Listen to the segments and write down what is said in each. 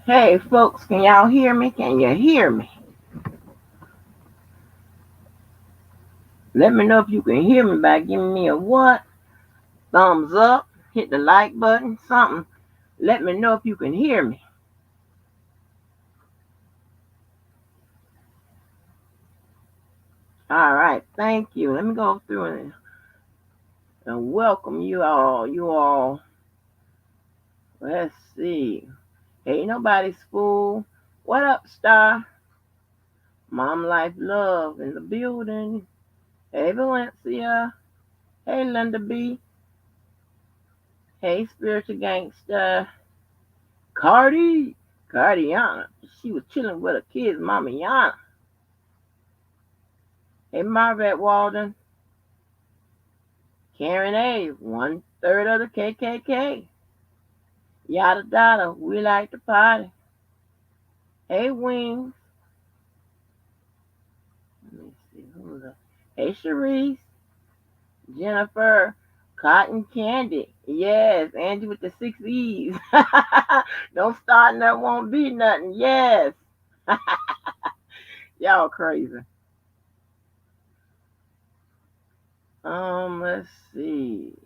Hey, folks, can y'all hear me? Can you hear me? Let me know if you can hear me by giving me a what? Thumbs up, hit the like button, something. Let me know if you can hear me. All right, thank you. Let me go through and welcome you all. Let's see. Hey, nobody's fool. What up, Star? Mom Life Love in the building. Hey, Valencia. Hey, Linda B. Hey, Spiritual Gangster. Cardi. Cardiana. She was chilling with her kids, Mama Yana. Hey, Margaret Walden. Karen A. 1/3 of the KKK. Yada yada. We like to party. Hey, Wings. Let me see who's up. Hey, Sharice. Jennifer. Cotton Candy. Yes, Angie with the 6 E's. Don't start and that won't be nothing. Yes. Y'all crazy. Let's see.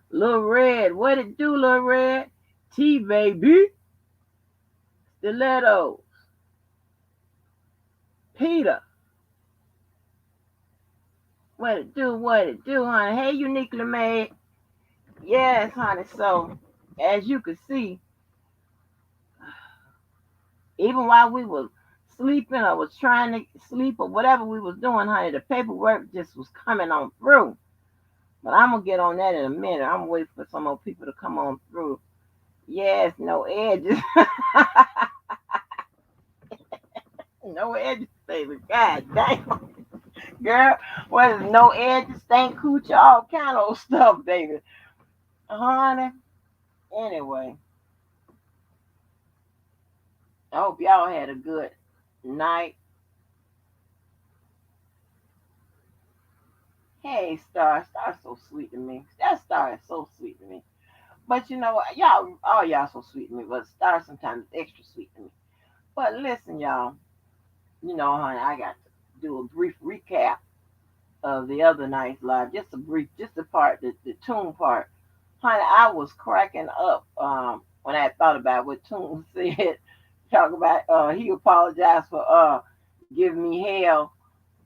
Lil Red, what it do, Lil Red? T baby, Stilettos, Peter, what it do, honey? Hey, uniquely made. Yes, honey. So, as you can see, even while we was sleeping or was trying to sleep or whatever we was doing, honey, the paperwork just was coming on through. But I'm gonna get on that in a minute. I'm waiting for some more people to come on through. Yes, no edges. No edges, baby. God damn. Girl, what is no edges, stank coochie, all kind of stuff, baby. Honey. Anyway, I hope y'all had a good night. Hey, Star. Star's so sweet to me. That Star is so sweet to me. But you know what? Y'all, all y'all so sweet to me, but Star sometimes is extra sweet to me. But listen, y'all. You know, honey, I got to do a brief recap of the other night's live. Just a brief, just the part, the tune part. Honey, I was cracking up when I thought about what Tune said. Talk about he apologized for giving me hell.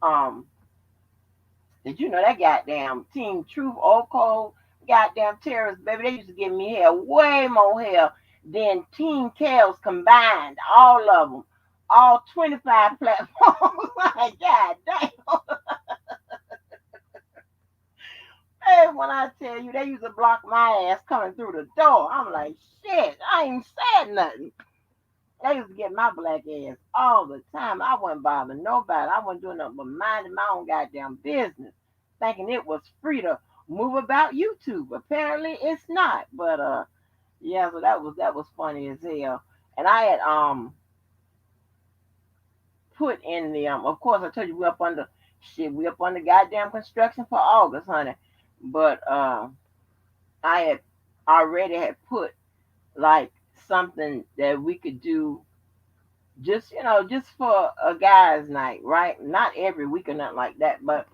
Um, did you know that goddamn Team Truth, Old Cold, goddamn terrorists, baby? They used to give me hell, way more hell than Team Kales combined, all of them, all 25 platforms. Like, God damn. Hey, when I tell you they used to block my ass coming through the door, I'm like, shit, I ain't said nothing. They used to get my black ass all the time. I wasn't bothering nobody. I wasn't doing nothing but minding my own goddamn business, thinking it was free to move about YouTube. Apparently, it's not. But yeah. So that was funny as hell. And I had put in the Of course, I told you we up under shit. We up under goddamn construction for August, honey. But I had already had put like something that we could do just just for a guys night, right? Not every week or nothing like that, but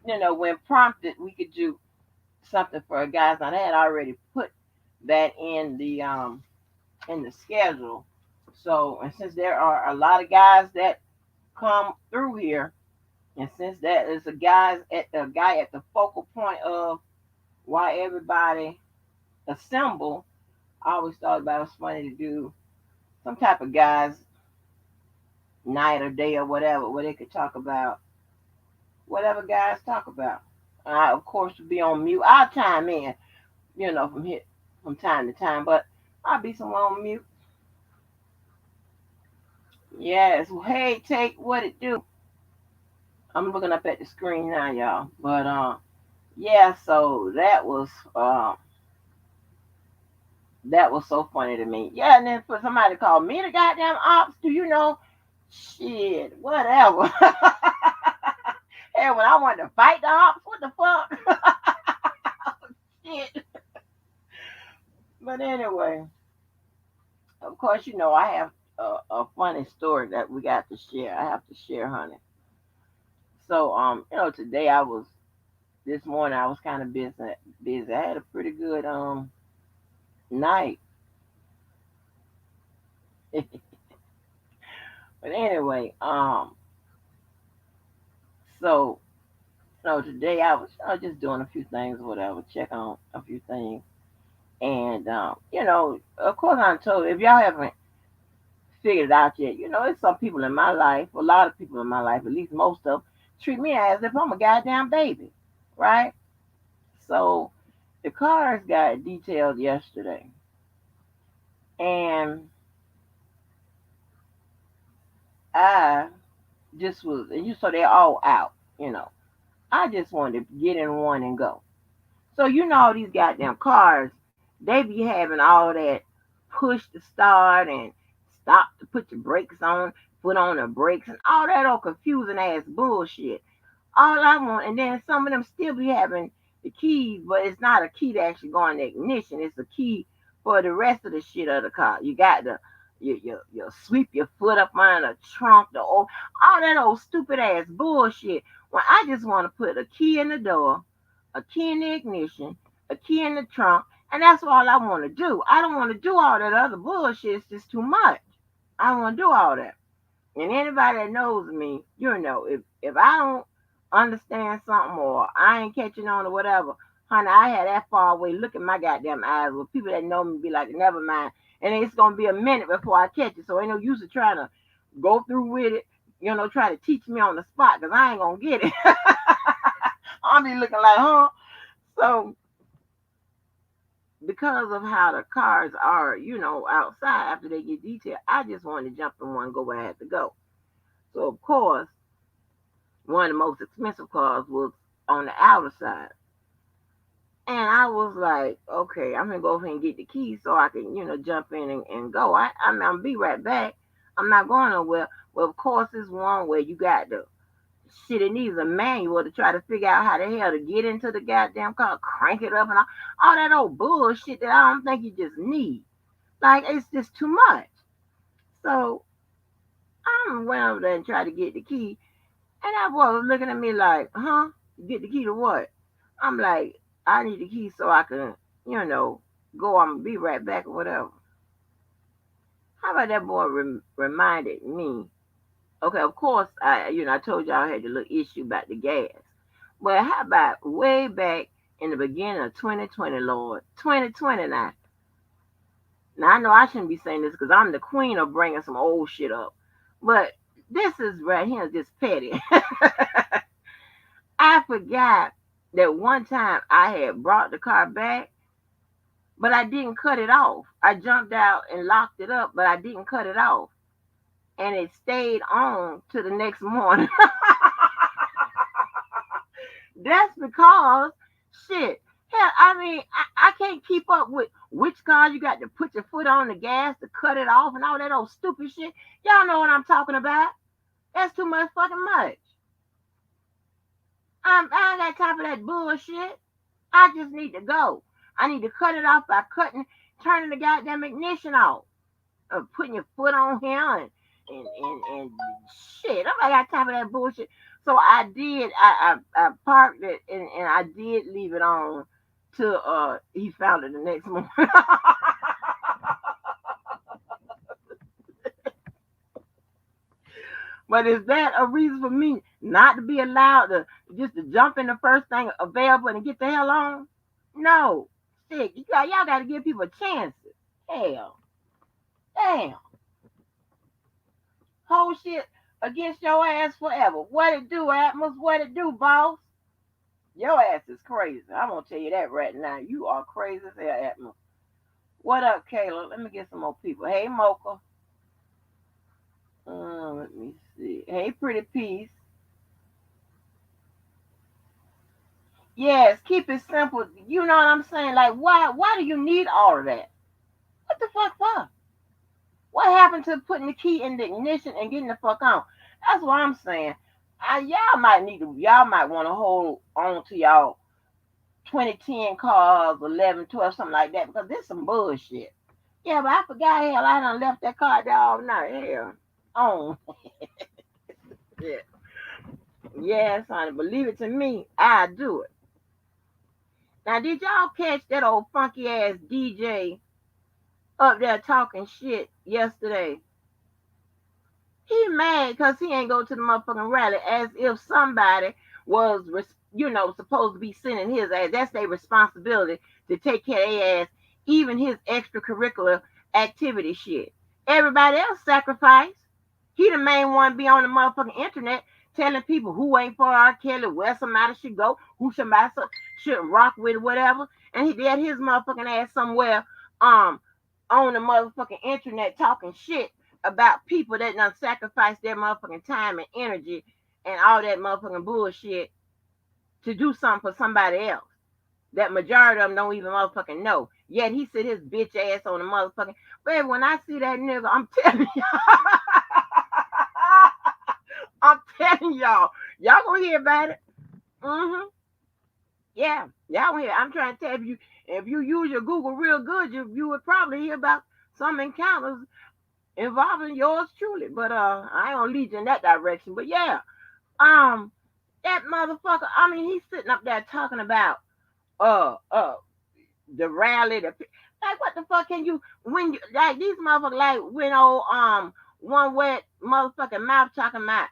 when prompted we could do something for a guys night. I had already put that in the schedule. So, and since there are a lot of guys that come through here, and since that is a guy at the focal point of why everybody assemble, I always thought about it was funny to do some type of guys night or day or whatever, where they could talk about whatever guys talk about. I, of course, would be on mute. I'll chime in, from time to time, but I'll be somewhere on mute. Yes. Well, hey, take what it do. I'm looking up at the screen now, y'all. But yeah. So that was so funny to me. Yeah, and then for somebody to call me the goddamn ops, do you know? Shit, whatever. Hey, when I wanted to fight the ops, what the fuck? Shit. But anyway, of course, I have a funny story that we got to share. I have to share, honey. So, today this morning I was kind of busy. Busy. I had a pretty good night. But anyway, so today I was just doing a few things, or whatever, check on a few things, and of course, I'm told if y'all haven't figured it out yet, it's some people in my life, a lot of people in my life, at least most of them, treat me as if I'm a goddamn baby, right? So the cars got detailed yesterday, and I just was, and so they're all out, you know. I just wanted to get in one and go. So all these goddamn cars, they be having all that push to start and stop to put your brakes on, put on the brakes, and all that old confusing ass bullshit. All I want, and then some of them still be having the keys, but it's not a key to actually go in the ignition. It's a key for the rest of the shit of the car. You got to you sweep your foot up on the trunk, all that old stupid ass bullshit. When I just want to put a key in the door, a key in the ignition, a key in the trunk, and that's all I want to do. I don't want to do all that other bullshit. It's just too much. I don't want to do all that. And anybody that knows me, if I don't understand something or I ain't catching on or whatever, honey, I had that far away look at my goddamn eyes with people that know me be like, never mind. And it's gonna be a minute before I catch it. So ain't no use of trying to go through with it, try to teach me on the spot because I ain't gonna get it. I'll be looking like, huh? So because of how the cars are, outside after they get detailed, I just wanted to jump in one and go where I had to go. So of course, one of the most expensive cars was on the outer side. And I was like, okay, I'm gonna go ahead and get the keys so I can, jump in and go. I'm gonna be right back. I'm not going nowhere. Well, of course, it's one where you got the shit. It needs a manual to try to figure out how the hell to get into the goddamn car, crank it up, and all that old bullshit that I don't think you just need. Like it's just too much. So I went over there and tried to get the key, and that boy was looking at me like, huh? Get the key to what? I'm like, I need the key so I can, go. I'm gonna be right back or whatever. How about that boy reminded me? Okay, of course, I told y'all I had a little issue about the gas. But how about way back in the beginning of 2020, Lord, 2020 now? Now I know I shouldn't be saying this because I'm the queen of bringing some old shit up, but this is right here just petty. I forgot that one time I had brought the car back, but I didn't cut it off. I jumped out and locked it up, but I didn't cut it off. And it stayed on to the next morning. That's because, shit, hell, I mean, I can't keep up with which cars you got to put your foot on the gas to cut it off and all that old stupid shit. Y'all know what I'm talking about. That's too much fucking much. I ain't got time for that bullshit. I just need to go. I need to cut it off by turning the goddamn ignition off. Putting your foot on here and shit. I got time for that bullshit. So I did. I parked it and I did leave it on till he found it the next morning. But is that a reason for me not to be allowed to just to jump in the first thing available and get the hell on? No. Shit, y'all got to give people chances. Hell, damn. Whole shit against your ass forever. What it do, Atmos? What it do, boss? Your ass is crazy. I'm gonna tell you that right now. You are crazy as hell, Atmos. What up, Kayla? Let me get some more people. Hey, Mocha. Let me see. Hey, Pretty Peace. Yes, keep it simple. You know what I'm saying? Like, why do you need all of that? What the fuck for? What happened to putting the key in the ignition and getting the fuck on? That's what I'm saying. Y'all might want to hold on to y'all 2010 cars, 11, 12, something like that, because this some bullshit. Yeah, but I forgot, hell, I done left that car there all night. Hell, on. Yeah. Yes, honey, believe it to me, I do it. Now, did y'all catch that old funky ass DJ up there talking shit yesterday? He mad because he ain't go to the motherfucking rally as if somebody was, supposed to be sending his ass. That's their responsibility to take care of their ass, even his extracurricular activity shit. Everybody else sacrificed. He the main one be on the motherfucking internet telling people who ain't for R. Kelly, where somebody should go, who somebody should rock with, whatever. And he had his motherfucking ass somewhere um on the motherfucking internet talking shit about people that done sacrifice their motherfucking time and energy and all that motherfucking bullshit to do something for somebody else. That majority of them don't even motherfucking know. Yet he sit his bitch ass on the motherfucking. Baby, when I see that nigga, I'm telling y'all. I'm telling y'all gonna hear about it. Mm-hmm. Yeah, y'all gonna hear. I'm trying to tell you, if you use your Google real good, you would probably hear about some encounters involving yours truly. But I ain't gonna lead you in that direction. But yeah, um, that motherfucker. I mean, he's sitting up there talking about uh uh the rally. Like what the fuck can you when you like these motherfuckers like when old one wet motherfucking mouth talking about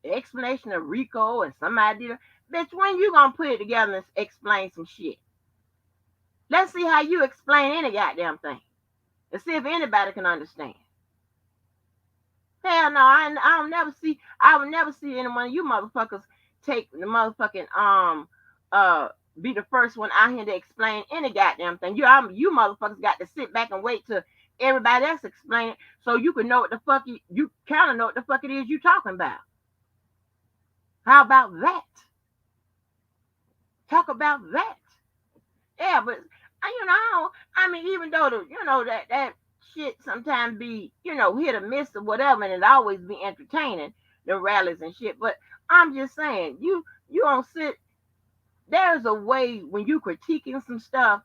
explanation of Rico and somebody did. Bitch, when you gonna put it together and explain some shit? Let's see how you explain any goddamn thing and see if anybody can understand. Hell no, I will never see any one of you motherfuckers take the motherfucking uh be the first one out here to explain any goddamn thing. You motherfuckers got to sit back and wait till everybody else explain it so you can know what the fuck you kind of know what the fuck it is you talking about. How about that? Talk about that. Yeah, but I mean, even though that shit sometimes be hit or miss or whatever, and it always be entertaining the rallies and shit. But I'm just saying, you don't sit. There's a way when you critiquing some stuff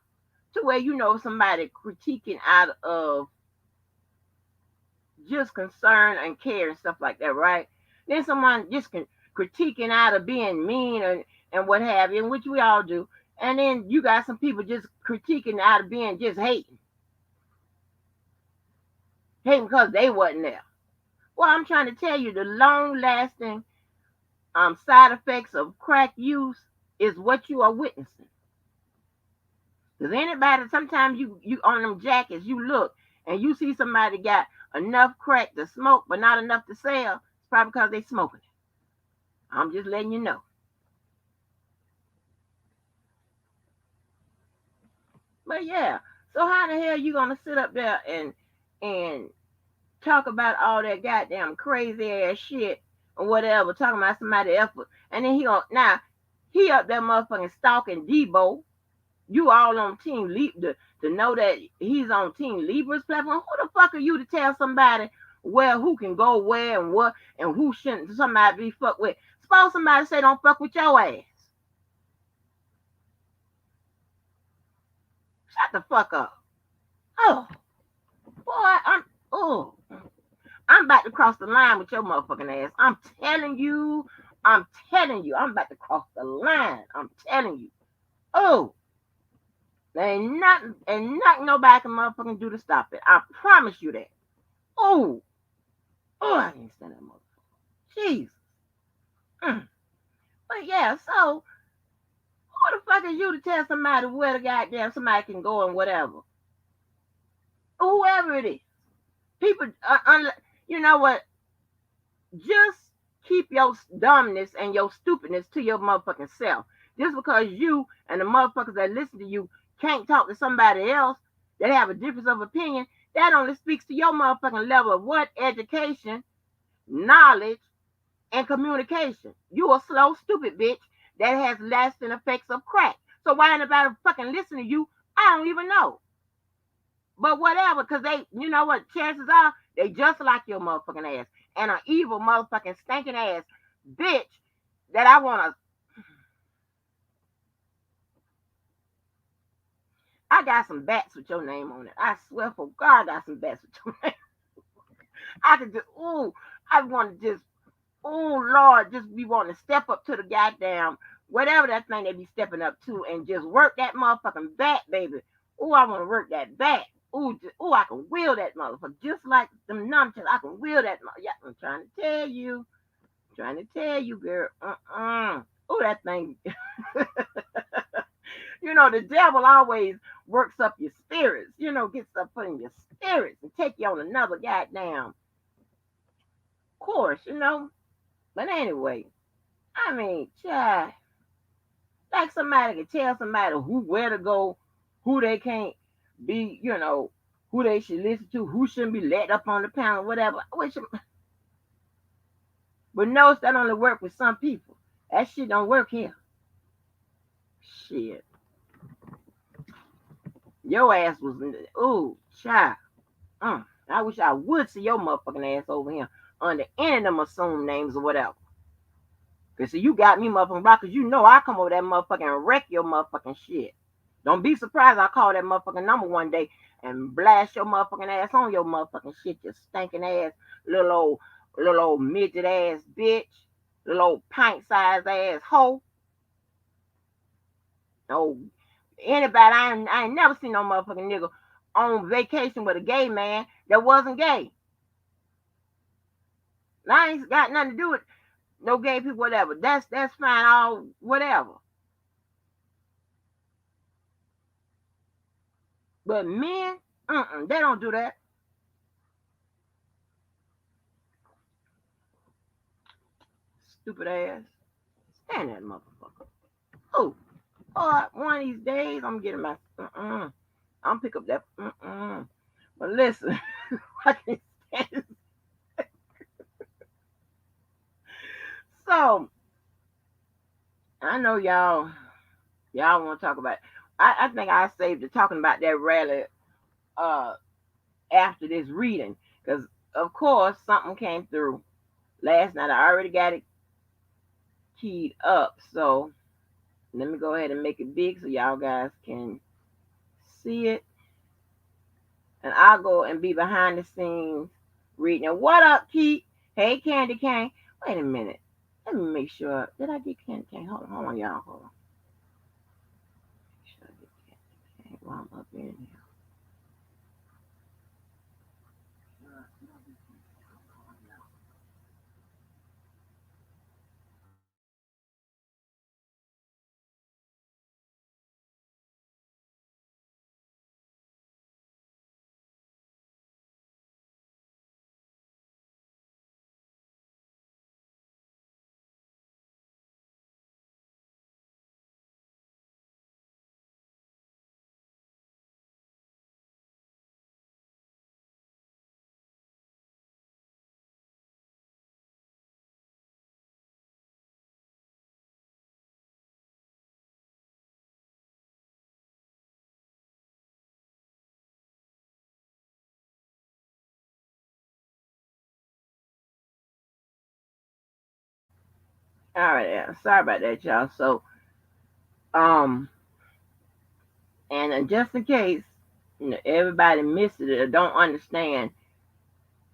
to where somebody critiquing out of just concern and care and stuff like that, right? Then someone just critiquing out of being mean and what have you, which we all do. And then you got some people just critiquing out of being just hating because they wasn't there. Well, I'm trying to tell you the long lasting side effects of crack use is what you are witnessing. Because anybody, sometimes you on them jackets, you look and you see somebody got enough crack to smoke, but not enough to sell. It's probably because they smoking it. I'm just letting you know. But yeah, so how the hell you gonna sit up there and talk about all that goddamn crazy ass shit or whatever, talking about somebody effort, and then he up there motherfucking stalking Debo. You all on Team to know that he's on Team Libra's platform. Who the fuck are you to tell somebody who can go where and what and who shouldn't somebody be fucked with? Suppose somebody say don't fuck with your ass. Shut the fuck up. Oh, boy, oh, I'm about to cross the line with your motherfucking ass. I'm telling you, I'm about to cross the line. I'm telling you. Oh, there ain't nothing nobody can motherfucking do to stop it. I promise you that. Oh, I can't stand that motherfucker. Jeez. Mm. But yeah, so who the fuck is you to tell somebody where the goddamn somebody can go and whatever? Whoever it is. People, you know what? Just keep your dumbness and your stupidness to your motherfucking self. Just because you and the motherfuckers that listen to you can't talk to somebody else that have a difference of opinion, that only speaks to your motherfucking level of what? Education, knowledge, and communication. You a slow, stupid bitch that has lasting effects of crack. So why anybody fucking listen to you? I don't even know. But whatever, because you know what? Chances are they just like your motherfucking ass and an evil motherfucking stinking ass bitch that I got some bats with your name on it. I swear for God, I got some bats with your name. I could just, ooh, I want to just, ooh, Lord, just be wanting to step up to the goddamn, whatever that thing they be stepping up to and just work that motherfucking bat, baby. Ooh, I want to work that bat. Ooh, ooh, I can wheel that motherfucker. Just like them nunchucks, I can wheel that motherfucker. Yeah, I'm trying to tell you. Trying to tell you, girl. Ooh, that thing. The devil always works up your spirits, gets up in your spirits and take you on another goddamn course. But anyway, I mean, child, like somebody can tell somebody where to go, who they can't be, who they should listen to, who shouldn't be let up on the panel, whatever. But notice that only work with some people. That shit don't work here. Shit. Your ass was, ooh, child. I wish I would see your motherfucking ass over here under any of them assumed names or whatever. Cause see, you got me motherfucking rock, cause you know I come over that motherfucking and wreck your motherfucking shit. Don't be surprised I call that motherfucking number one day and blast your motherfucking ass on your motherfucking shit, you stinking ass, little old midget ass bitch, little old pint sized ass hoe. Oh, anybody, I ain't never seen no motherfucking nigga on vacation with a gay man that wasn't gay. Now, I ain't got nothing to do with no gay people, whatever. That's fine, all whatever. But men, they don't do that. Stupid ass. Stand that motherfucker. Oh, one of these days I'm getting my I'm pick up that But listen, I can't stand it. So I know y'all want to talk about. I think I saved it talking about that rally uh after this reading because of course something came through last night. I already got it keyed up, so let me go ahead and make it big so y'all guys can see it. And I'll go and be behind the scenes reading it. What up, Keith? Hey, Candy Cane. Wait a minute. Let me make sure. Did I get Candy Cane? Hold on, y'all. Hold on. Make sure I get Candy Cane while I'm up in here. All right, yeah. Sorry about that, y'all. So, um, and just in case everybody missed it or don't understand,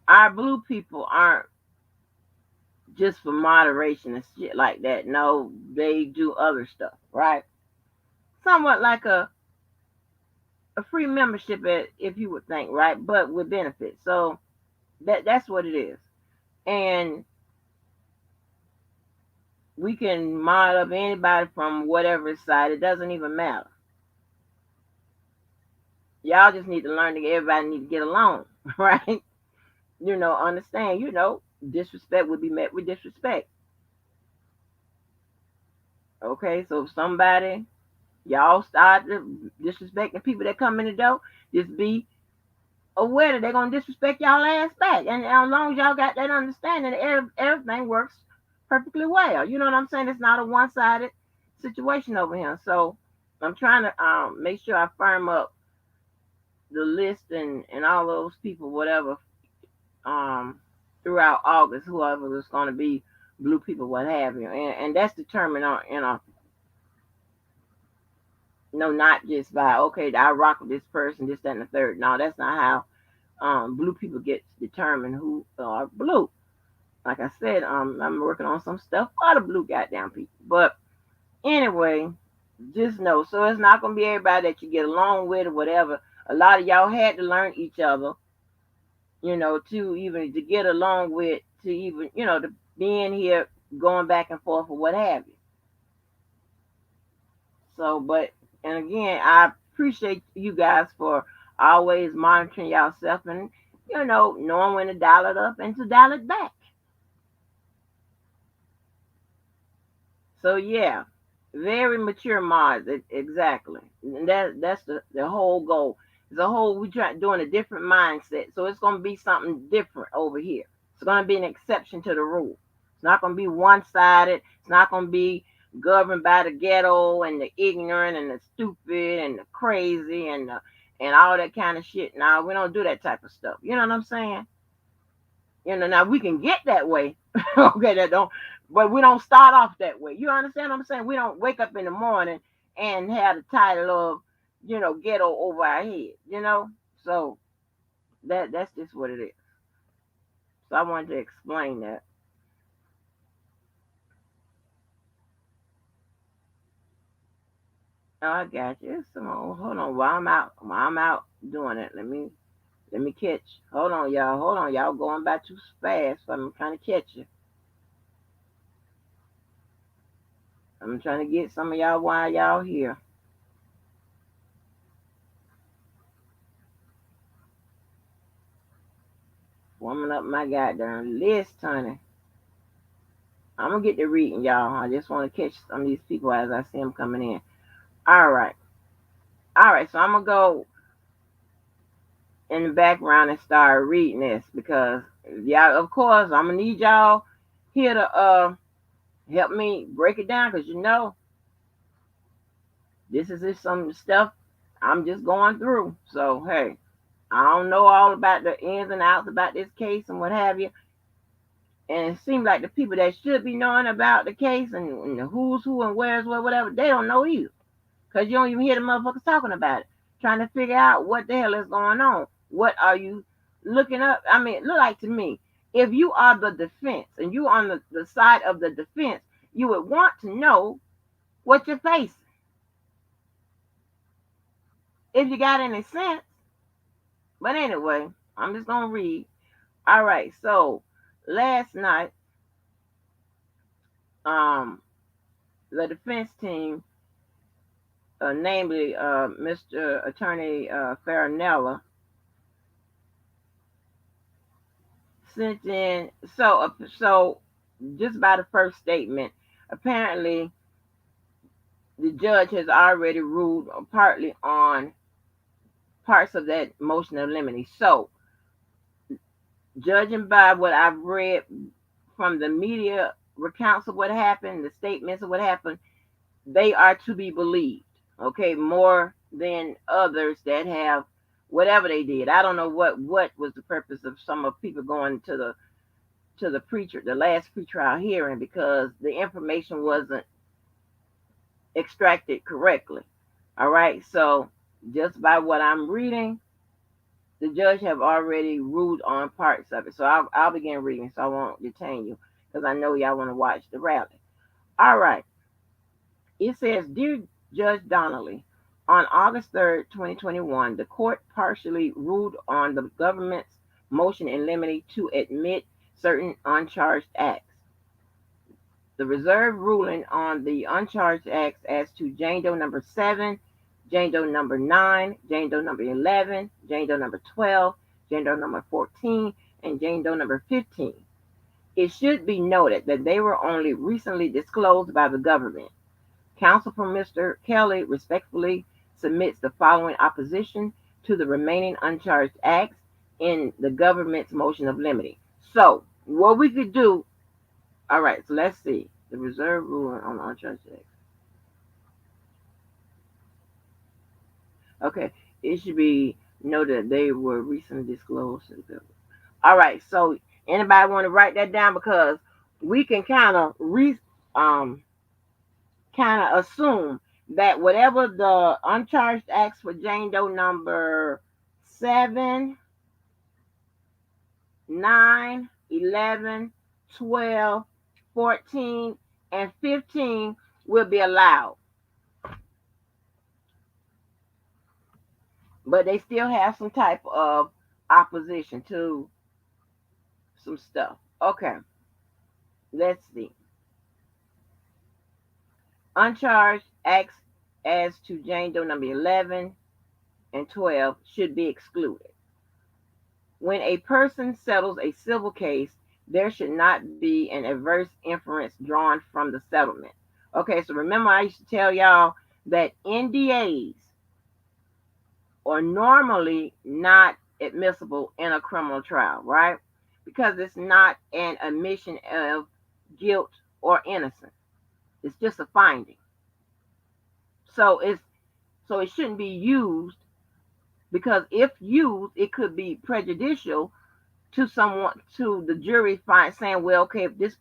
our blue people aren't just for moderation and shit like that. No, they do other stuff, right? Somewhat like a free membership, if you would think, right? But with benefits. So that's what it is. And we can mod up anybody from whatever side. It doesn't even matter. Y'all just need to learn that everybody need to get along, right? Understand, disrespect would be met with disrespect. Okay, so if somebody, y'all start disrespecting people that come in the door, just be aware that they're going to disrespect y'all ass back. And as long as y'all got that understanding, everything works perfectly well. You know what I'm saying? It's not a one-sided situation over here. So I'm trying to make sure I firm up the list and all those people, whatever, throughout August, whoever is going to be blue people, what have you. And that's determined on, No, not just by, okay, I rock with this person, this, that, and the third. No, that's not how blue people get determined who are blue. Like I said, I'm working on some stuff for the blue goddamn people. But anyway, just know, so it's not gonna be everybody that you get along with or whatever. A lot of y'all had to learn each other, to even to get along with, to even, to being here, going back and forth or what have you. So, but and again, I appreciate you guys for always monitoring yourself and knowing when to dial it up and to dial it back. So yeah, very mature minds, exactly. And that's the whole goal. The whole we try doing a different mindset. So it's gonna be something different over here. It's gonna be an exception to the rule. It's not gonna be one sided. It's not gonna be governed by the ghetto and the ignorant and the stupid and the crazy and all that kind of shit. Now we don't do that type of stuff. You know what I'm saying? Now we can get that way. Okay, that don't, but we don't start off that way. You understand what I'm saying? We don't wake up in the morning and have the title of, ghetto over our head. So that's just what it is. So I wanted to explain that. Oh, I got you. Hold on. While I'm out doing it, let me catch. Hold on, y'all going by too fast. So I'm trying to catch you. I'm trying to get some of y'all while y'all here. Warming up my goddamn list, honey. I'm gonna get to reading, y'all. I just want to catch some of these people as I see them coming in. All right, all right. So I'm gonna go in the background and start reading this because, yeah, of course, I'm gonna need y'all here to help me break it down because this is just some stuff I'm just going through. So hey, I don't know all about the ins and outs about this case and what have you. And it seems like the people that should be knowing about the case and the who's who and where's where, whatever, they don't know either. Because you don't even hear the motherfuckers talking about it. Trying to figure out what the hell is going on. What are you looking up? I mean, look like to me, if you are the defense and you on the side of the defense, you would want to know what you're facing. If you got any sense. But anyway, I'm just going to read. All right, so last night, um, the defense team, namely Mr. Attorney Farinella, sent in. So just by the first statement, apparently the judge has already ruled partly on parts of that motion of limine. So, judging by what I've read from the media recounts of what happened, the statements of what happened, they are to be believed. Okay, more than others that have whatever they did. I don't know what was the purpose of some of people going to the preacher, the last pretrial hearing, because the information wasn't extracted correctly. All right, so just by what I'm reading, the judge have already ruled on parts of it. So I'll begin reading, so I won't detain you because I know y'all want to watch the rally. All right, it says, "Dear Judge Donnelly, on August 3rd, 2021, the court partially ruled on the government's motion in limine to admit certain uncharged acts. The reserve ruling on the uncharged acts as to Jane Doe number 7, Jane Doe number 9, Jane Doe number 11, Jane Doe number 12, Jane Doe number 14, and Jane Doe number 15. It should be noted that they were only recently disclosed by the government. Counsel for Mr. Kelly respectfully submits the following opposition to the remaining uncharged acts in the government's motion of limine." So, what we could do, all right, so let's see. The reserve ruling on the uncharged acts. Okay, it should be noted that they were recently disclosed to the government. All right, so anybody want to write that down because we can um kind of assume that whatever the uncharged acts for Jane Doe number 7, 9, 11, 12, 14, and 15 will be allowed. But they still have some type of opposition to some stuff. Okay, let's see. Uncharged acts as to Jane Doe number 11 and 12 should be excluded. When a person settles a civil case, there should not be an adverse inference drawn from the settlement. Okay, so remember I used to tell y'all that NDAs are normally not admissible in a criminal trial, right? Because it's not an admission of guilt or innocence. It's just a finding. So it shouldn't be used, because if used, it could be prejudicial to someone, to the jury, saying, well, okay, if this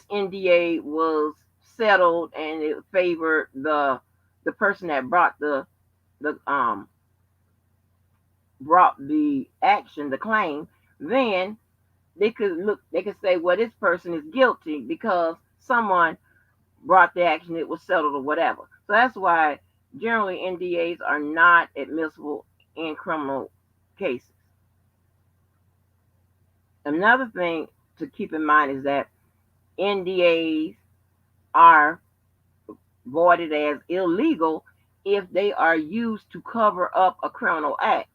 NDA was settled and it favored the person that the brought the action, the claim, then they could say, well, this person is guilty because someone brought the action, it was settled or whatever. So that's why generally NDAs are not admissible in criminal cases. Another thing to keep in mind is that NDAs are voided as illegal if they are used to cover up a criminal act.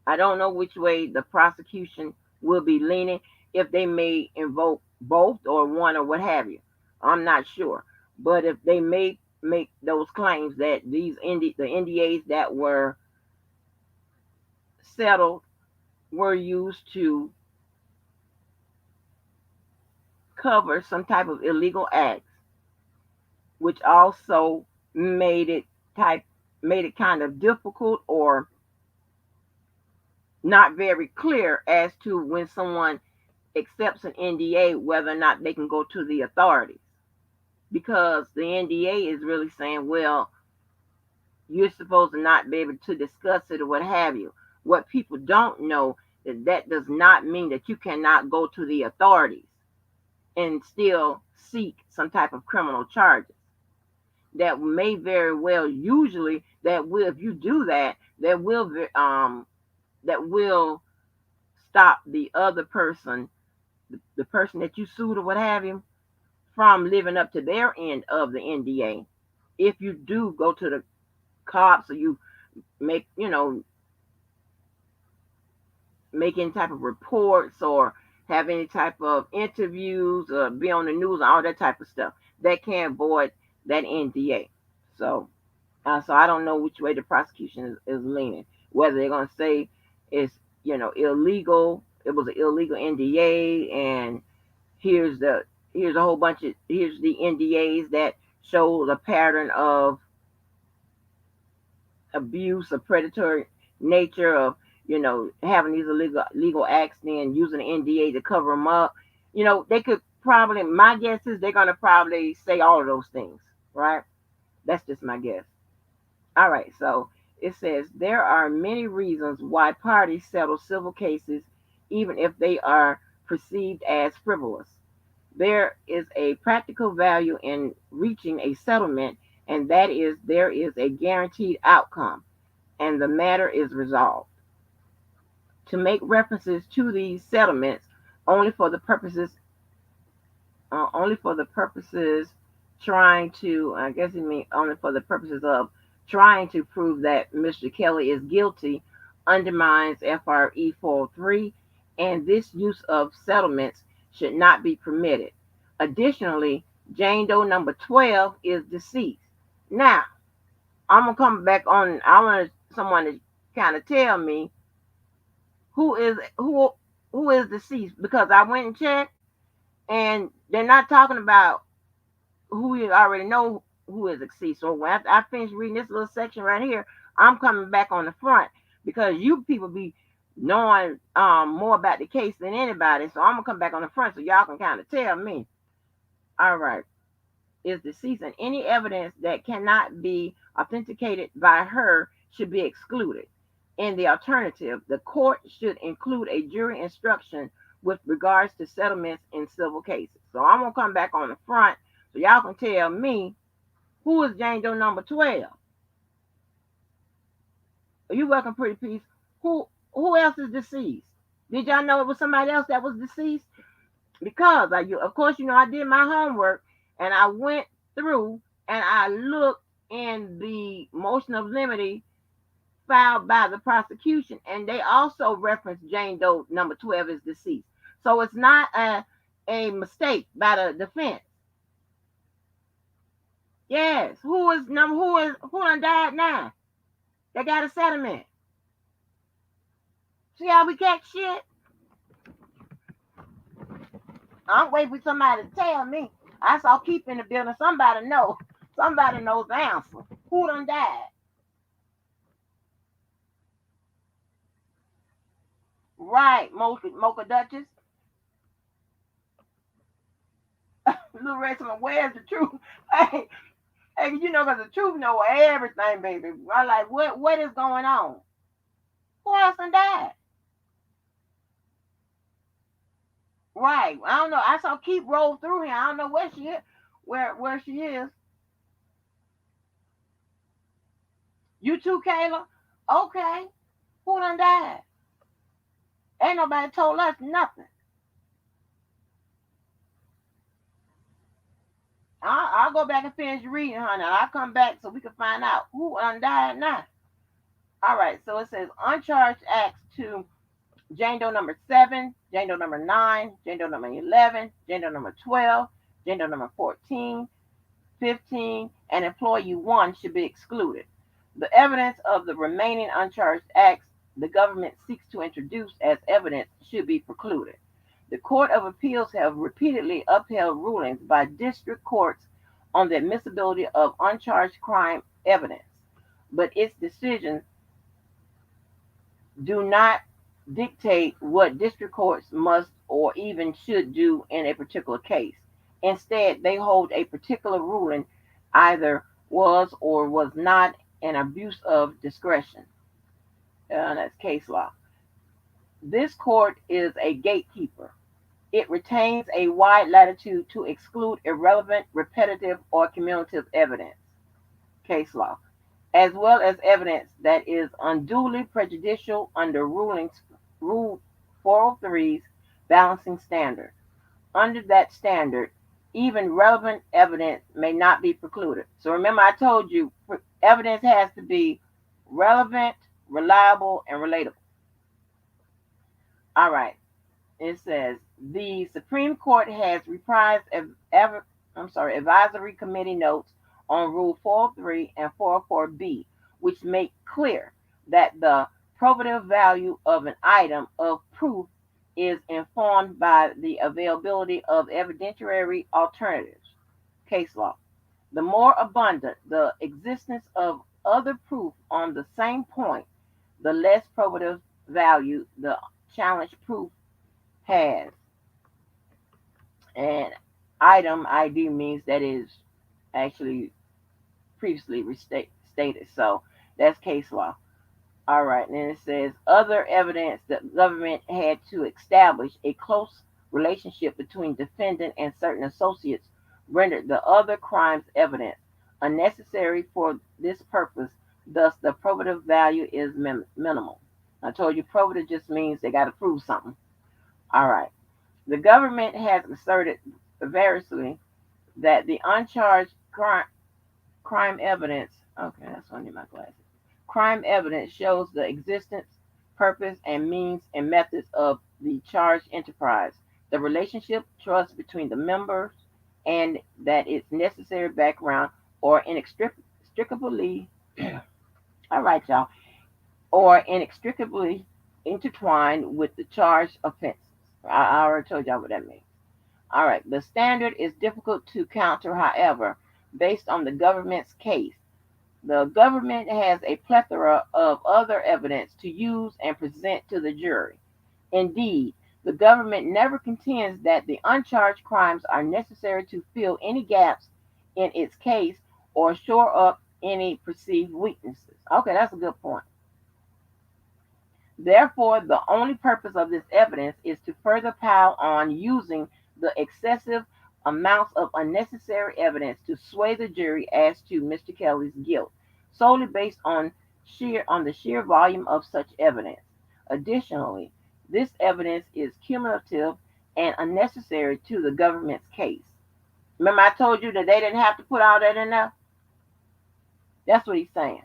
I don't know which way the prosecution will be leaning, if they may invoke both or one or what have you. I'm not sure. But if they may make those claims that the NDAs that were settled were used to cover some type of illegal acts, which also made it kind of difficult or not very clear as to when someone accepts an NDA whether or not they can go to the authorities, because the NDA is really saying, well, you're supposed to not be able to discuss it or what have you. What people don't know is that does not mean that you cannot go to the authorities and still seek some type of criminal charges. That may very well, usually, that will, if you do that, that will stop the other person, the person that you sued or what have you, from living up to their end of the NDA. If you do go to the cops, or you make make any type of reports or have any type of interviews or be on the news and all that type of stuff, that can void that NDA. So so I don't know which way the prosecution is leaning. Whether they're going to say it's illegal, it was an illegal NDA, and here's the here's the NDAs that show the pattern of abuse, of predatory nature, of having these legal acts, then using the NDA to cover them up. They could probably. My guess is they're gonna probably say all of those things, right? That's just my guess. All right, so it says there are many reasons why parties settle civil cases, even if they are perceived as frivolous. There is a practical value in reaching a settlement, and that is there is a guaranteed outcome, and the matter is resolved. To make references to these settlements only for the purposes trying to, I guess it means only for the purposes of trying to prove that Mr. Kelly is guilty, undermines FRE 403, and this use of settlements should not be permitted. Additionally, Jane Doe number 12 is deceased. Now, I'm gonna come back on. I want someone to kind of tell me who is deceased, because I went and checked, and they're not talking about who we already know who is deceased. So when I finish reading this little section right here, I'm coming back on the front, because you people be knowing more about the case than anybody. So I'm gonna come back on the front so y'all can kind of tell me. All right. is deceased, and any evidence that cannot be authenticated by her should be excluded. In the alternative, the court should include a jury instruction with regards to settlements in civil cases. So I'm gonna come back on the front so y'all can tell me who is Jane Doe number 12. Are you welcome, pretty piece? Who else is deceased? Did y'all know it was somebody else that was deceased? Because of course, I did my homework and I went through and I looked in the motion of limine filed by the prosecution, and they also referenced Jane Doe number 12 as deceased. So it's not a mistake by the defense. Yes, who done died now? They got a settlement. See how we catch shit? I'm waiting for somebody to tell me. I saw Keep in the building. Somebody know. Somebody knows the answer. Who done died? Right, Mocha Duchess. Little Red, where's the truth? Hey, because the truth know everything, baby. I'm like, what is going on? Who else done died? Right. I don't know. I saw Keep roll through here. I don't know where she is. Where she is. You too, Kayla? Okay. Who done died? Ain't nobody told us nothing. I'll go back and finish reading, honey. I'll come back so we can find out who done died now. All right. So it says uncharged acts to Jane Doe number 7, Jane Doe number 9, Jane Doe number 11, Jane Doe number 12, Jane Doe number 14, 15, and employee 1 should be excluded. The evidence of the remaining uncharged acts the government seeks to introduce as evidence should be precluded. The Court of Appeals have repeatedly upheld rulings by district courts on the admissibility of uncharged crime evidence, but its decisions do not dictate what district courts must or even should do in a particular case. Instead, they hold a particular ruling either was or was not an abuse of discretion. That's case law. This court is a gatekeeper. It retains a wide latitude to exclude irrelevant, repetitive, or cumulative evidence, case law, as well as evidence that is unduly prejudicial under Rule 403's balancing standard. Under that standard, even relevant evidence may not be precluded. So remember, I told you evidence has to be relevant, reliable, and relatable. All right. It says the Supreme Court has reprised advisory committee notes on Rule 403 and 404B, which make clear that the probative value of an item of proof is informed by the availability of evidentiary alternatives, case law. The more abundant the existence of other proof on the same point, the less probative value the challenged proof has. And item ID means that is actually previously stated. So that's case law. All right, and then it says other evidence that government had to establish a close relationship between defendant and certain associates rendered the other crimes evidence unnecessary for this purpose. Thus, the probative value is minimal. I told you probative just means they got to prove something. All right. The government has asserted variously that the uncharged crime evidence, okay, that's why I need my glasses. Crime evidence shows the existence, purpose, and means and methods of the charged enterprise, the relationship, trust between the members, and that its necessary background or inextricably, all right, y'all, or inextricably intertwined with the charged offenses. I already told y'all what that means. All right, the standard is difficult to counter, however, based on the government's case. The government has a plethora of other evidence to use and present to the jury. Indeed, the government never contends that the uncharged crimes are necessary to fill any gaps in its case or shore up any perceived weaknesses. Okay, that's a good point. Therefore, the only purpose of this evidence is to further pile on using the excessive amounts of unnecessary evidence to sway the jury as to Mr. Kelly's guilt, solely based on the sheer volume of such evidence. Additionally, this evidence is cumulative and unnecessary to the government's case. Remember, I told you that they didn't have to put all that in there? That's what he's saying.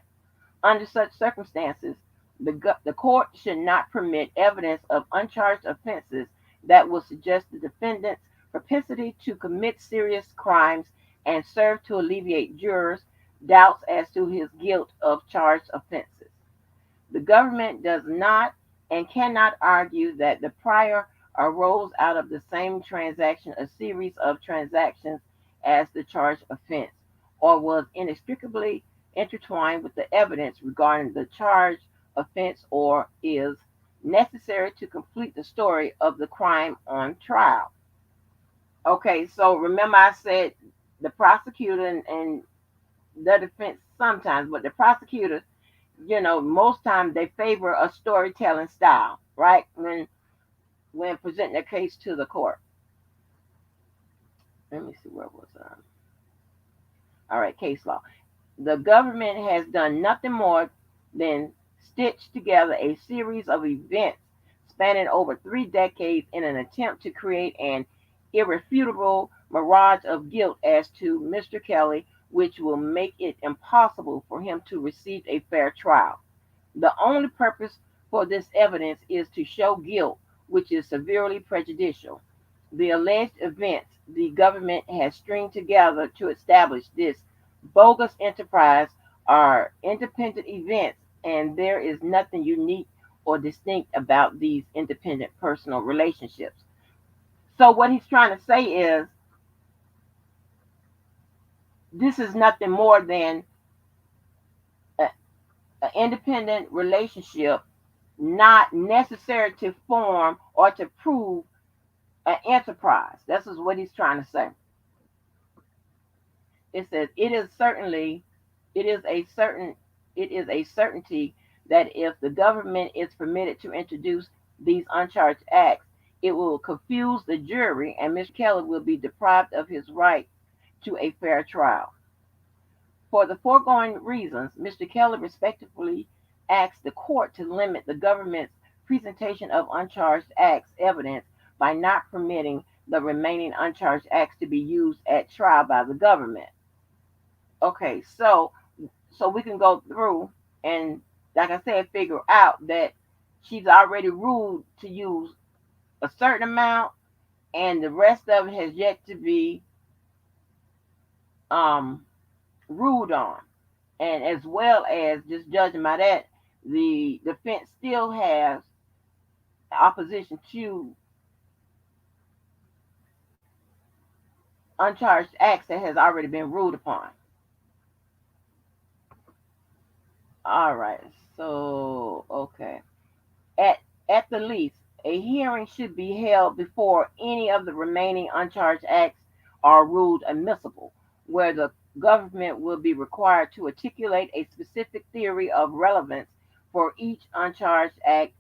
Under such circumstances, the court should not permit evidence of uncharged offenses that will suggest the defendant's propensity to commit serious crimes and serve to alleviate jurors' doubts as to his guilt of charged offenses. The government does not and cannot argue that the prior arose out of the same transaction, a series of transactions as the charged offense, or was inextricably intertwined with the evidence regarding the charged offense, or is necessary to complete the story of the crime on trial. Okay, so remember I said the prosecutor and the defense sometimes, but the prosecutor, most times they favor a storytelling style, right? When presenting a case to the court. Let me see where was I. All right, case law. The government has done nothing more than stitch together a series of events spanning over 3 decades in an attempt to create an irrefutable mirage of guilt as to Mr. Kelly, which will make it impossible for him to receive a fair trial. The only purpose for this evidence is to show guilt, which is severely prejudicial. The alleged events the government has stringed together to establish this bogus enterprise are independent events, and there is nothing unique or distinct about these independent personal relationships. So, what he's trying to say is this is nothing more than an independent relationship, not necessary to form or to prove an enterprise. This is what he's trying to say. It says it is a certainty that if the government is permitted to introduce these uncharged acts, it will confuse the jury and Mr. Kelly will be deprived of his right to a fair trial. For the foregoing reasons, Mr. Kelly respectfully asks the court to limit the government's presentation of uncharged acts evidence by not permitting the remaining uncharged acts to be used at trial by the government. Okay, so we can go through and, like I said, figure out that she's already ruled to use a certain amount, and the rest of it has yet to be um, ruled on. And as well as just judging by that, the defense still has opposition to uncharged acts that has already been ruled upon. All right, so okay. At at the least, a hearing should be held before any of the remaining uncharged acts are ruled admissible, where the government will be required to articulate a specific theory of relevance for each uncharged act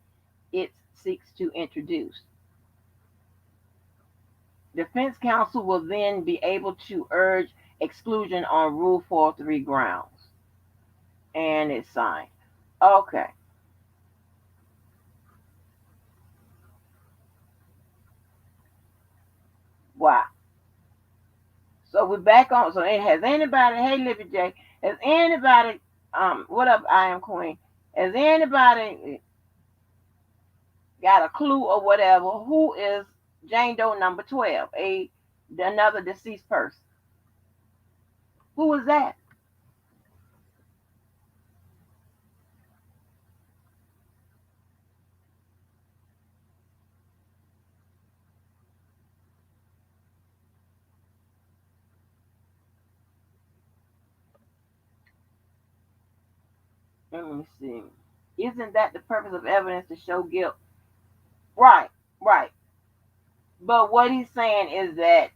it seeks to introduce. Defense counsel will then be able to urge exclusion on Rule 43 grounds. And it's signed. Okay. Wow. So we're back on. So has anybody, hey Lippy J, has anybody, what up, I am Queen? Has anybody got a clue or whatever? Who is Jane Doe number 12? Another deceased person. Who is that? Let me see. Isn't that the purpose of evidence to show guilt? Right, right. But what he's saying is that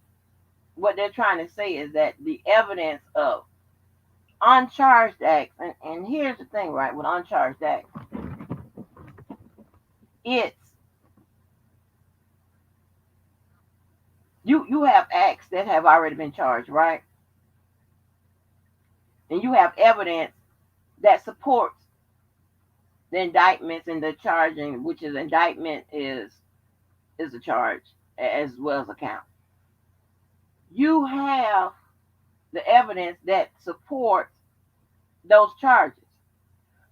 what they're trying to say is that the evidence of uncharged acts, and here's the thing, right, with uncharged acts, it's you have acts that have already been charged, right? And you have evidence that supports the indictments and the charging, which is indictment is a charge as well as a count. You have the evidence that supports those charges.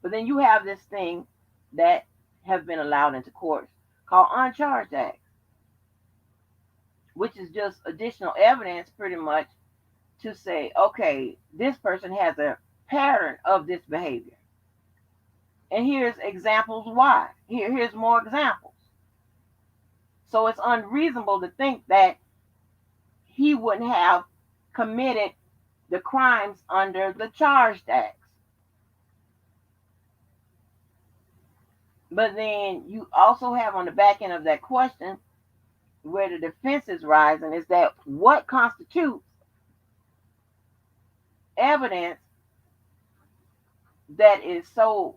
But then you have this thing that have been allowed into courts called uncharged acts, which is just additional evidence pretty much to say, okay, this person has a pattern of this behavior. And here's examples why. Here's more examples. So it's unreasonable to think that he wouldn't have committed the crimes under the charged acts. But then you also have on the back end of that question where the defense is rising is that what constitutes evidence that is so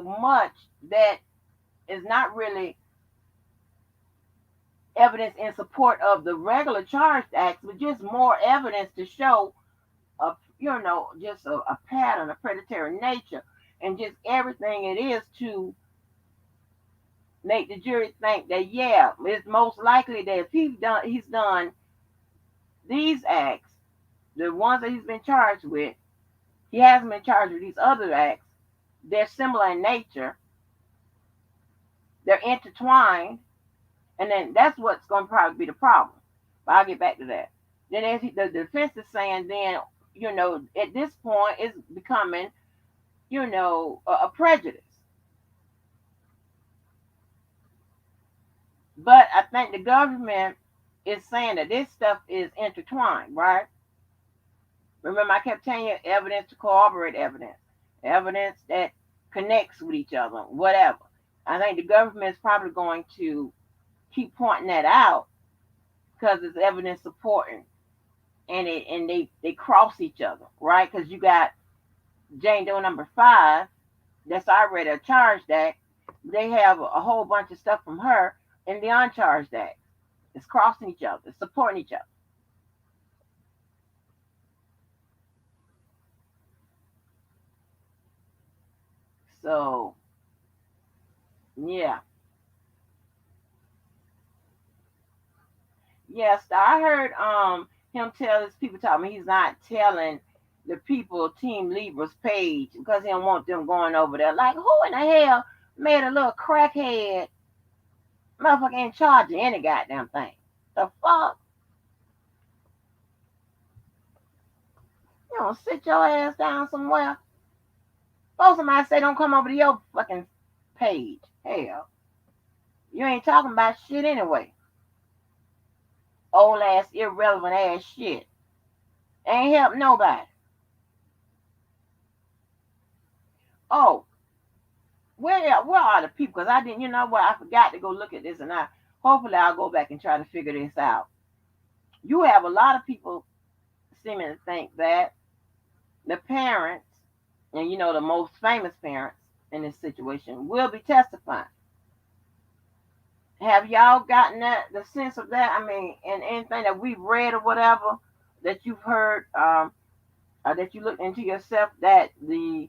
much that is not really evidence in support of the regular charged acts, but just more evidence to show just a pattern, a predatory nature, and just everything it is to make the jury think that yeah, it's most likely that if he's done these acts, the ones that he's been charged with, he hasn't been charged with these other acts. They're similar in nature. They're intertwined, and then that's what's going to probably be the problem. But I'll get back to that. Then as the defense is saying, then at this point it's becoming, a prejudice. But I think the government is saying that this stuff is intertwined, right? Remember, I kept telling you evidence to corroborate evidence, evidence that connects with each other, whatever. I think the government is probably going to keep pointing that out because it's evidence supporting, and they cross each other, right? Because you got Jane Doe number 5, that's already a charged act. They have a whole bunch of stuff from her in the uncharged act. It's crossing each other, it's supporting each other. So, yeah. Yes, I heard him tell his people talking he's not telling the people Team Libra's page because he don't want them going over there. Like, who in the hell made a little crackhead motherfucker in charge of any goddamn thing? The fuck? You don't sit your ass down somewhere. Suppose somebody say don't come over to your fucking page. Hell, you ain't talking about shit anyway. Old ass, irrelevant ass shit. Ain't help nobody. Oh, where are the people? Because I didn't, you know what? I forgot to go look at this, and hopefully I'll go back and try to figure this out. You have a lot of people seeming to think that the parents, and the most famous parents in this situation, will be testifying. Have y'all gotten the sense of that? I mean, and anything that we've read or whatever that you've heard, that you looked into yourself, that the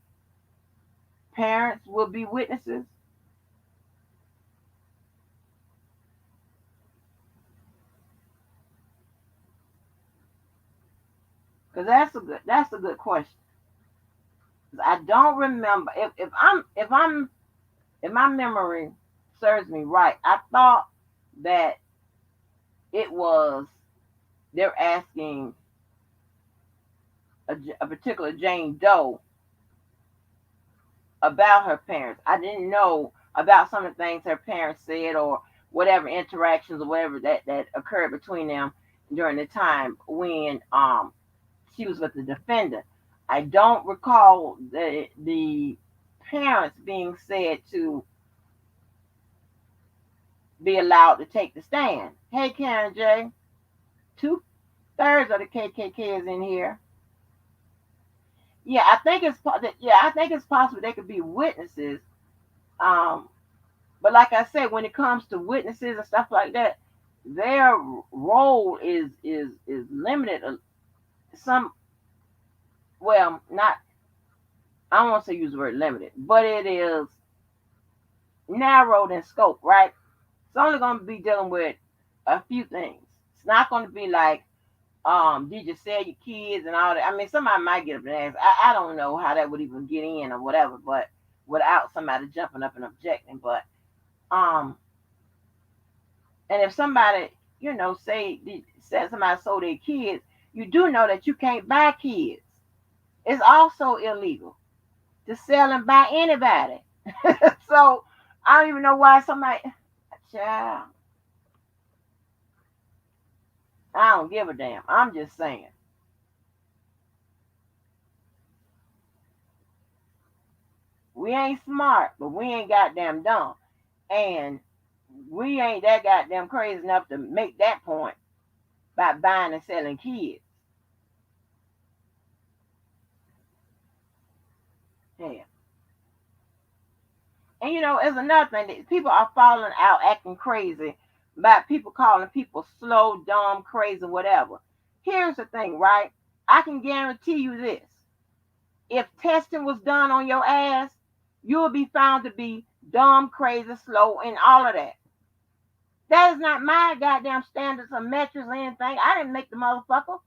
parents will be witnesses? Because that's a good question. I don't remember if my memory serves me right. I thought that it was they're asking a particular Jane Doe about her parents. I didn't know about some of the things her parents said or whatever interactions or whatever that occurred between them during the time when she was with the defendant. I don't recall the parents being said to be allowed to take the stand. Hey, Karen J. 2/3 of the KKK is in here. Yeah, I think it's yeah, I think it's possible they could be witnesses. Um, but like I said, when it comes to witnesses and stuff like that, their role is limited. Some well, not I don't want to use the word limited, but it is narrowed in scope, right? It's only going to be dealing with a few things. It's not going to be like, did you sell your kids and all that? I mean, somebody might get up and ask. I don't know how that would even get in or whatever, but without somebody jumping up and objecting. But um, and if somebody, said somebody sold their kids, you do know that you can't buy kids. It's also illegal to sell and buy anybody. So I don't even know why somebody, child, I don't give a damn. I'm just saying. We ain't smart, but we ain't goddamn dumb. And we ain't that goddamn crazy enough to make that point by buying and selling kids. Yeah. And it's another thing that people are falling out acting crazy about people calling people slow, dumb, crazy, whatever. Here's the thing, right? I can guarantee you this. If testing was done on your ass, you'll be found to be dumb, crazy, slow, and all of that. That is not my goddamn standards or metrics or anything. I didn't make the motherfucker.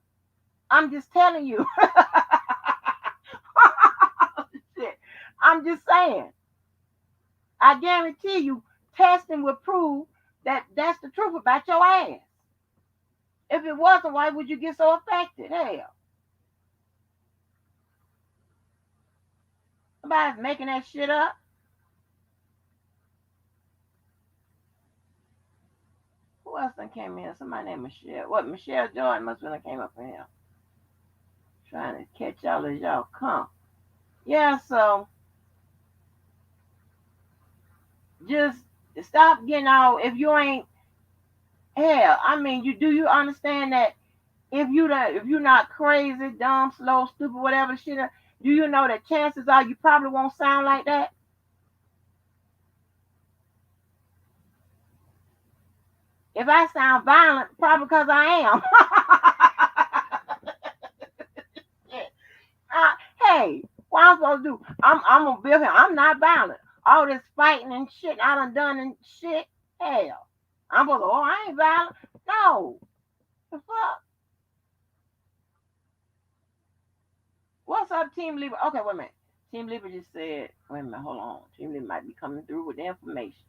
I'm just telling you. Shit. I'm just saying. I guarantee you, testing will prove that that's the truth about your ass. If it wasn't, why would you get so affected? Hell, nobody's making that shit up. Who else done came in? Somebody named Michelle. What? Michelle Jordan must have came up in here. Trying to catch y'all as y'all come. Yeah, so just stop getting all. If you ain't hell, I mean, you understand that if you're not crazy, dumb, slow, stupid, whatever shit, do you know that chances are you probably won't sound like that? If I sound violent, probably because I am. Hey, what I'm supposed to do? I'm gonna build him. I'm not violent. All this fighting and shit I done and shit. Hell, I'm supposed to. Oh, I ain't violent. No, the fuck. What's up, Team Libra? Okay, wait a minute. Team Libra just said. Wait a minute. Hold on. Team Libra might be coming through with the information.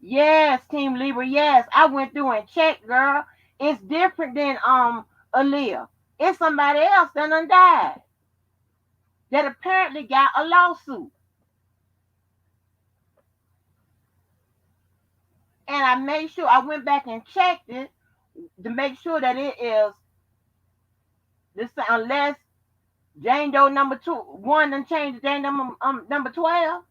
Yes, Team Libra. Yes, I went through and checked, girl. It's different than Aaliyah. It's somebody else that done died that apparently got a lawsuit. And I made sure I went back and checked it to make sure that it is this unless Jane Doe number 1 done changed to Jane number 12.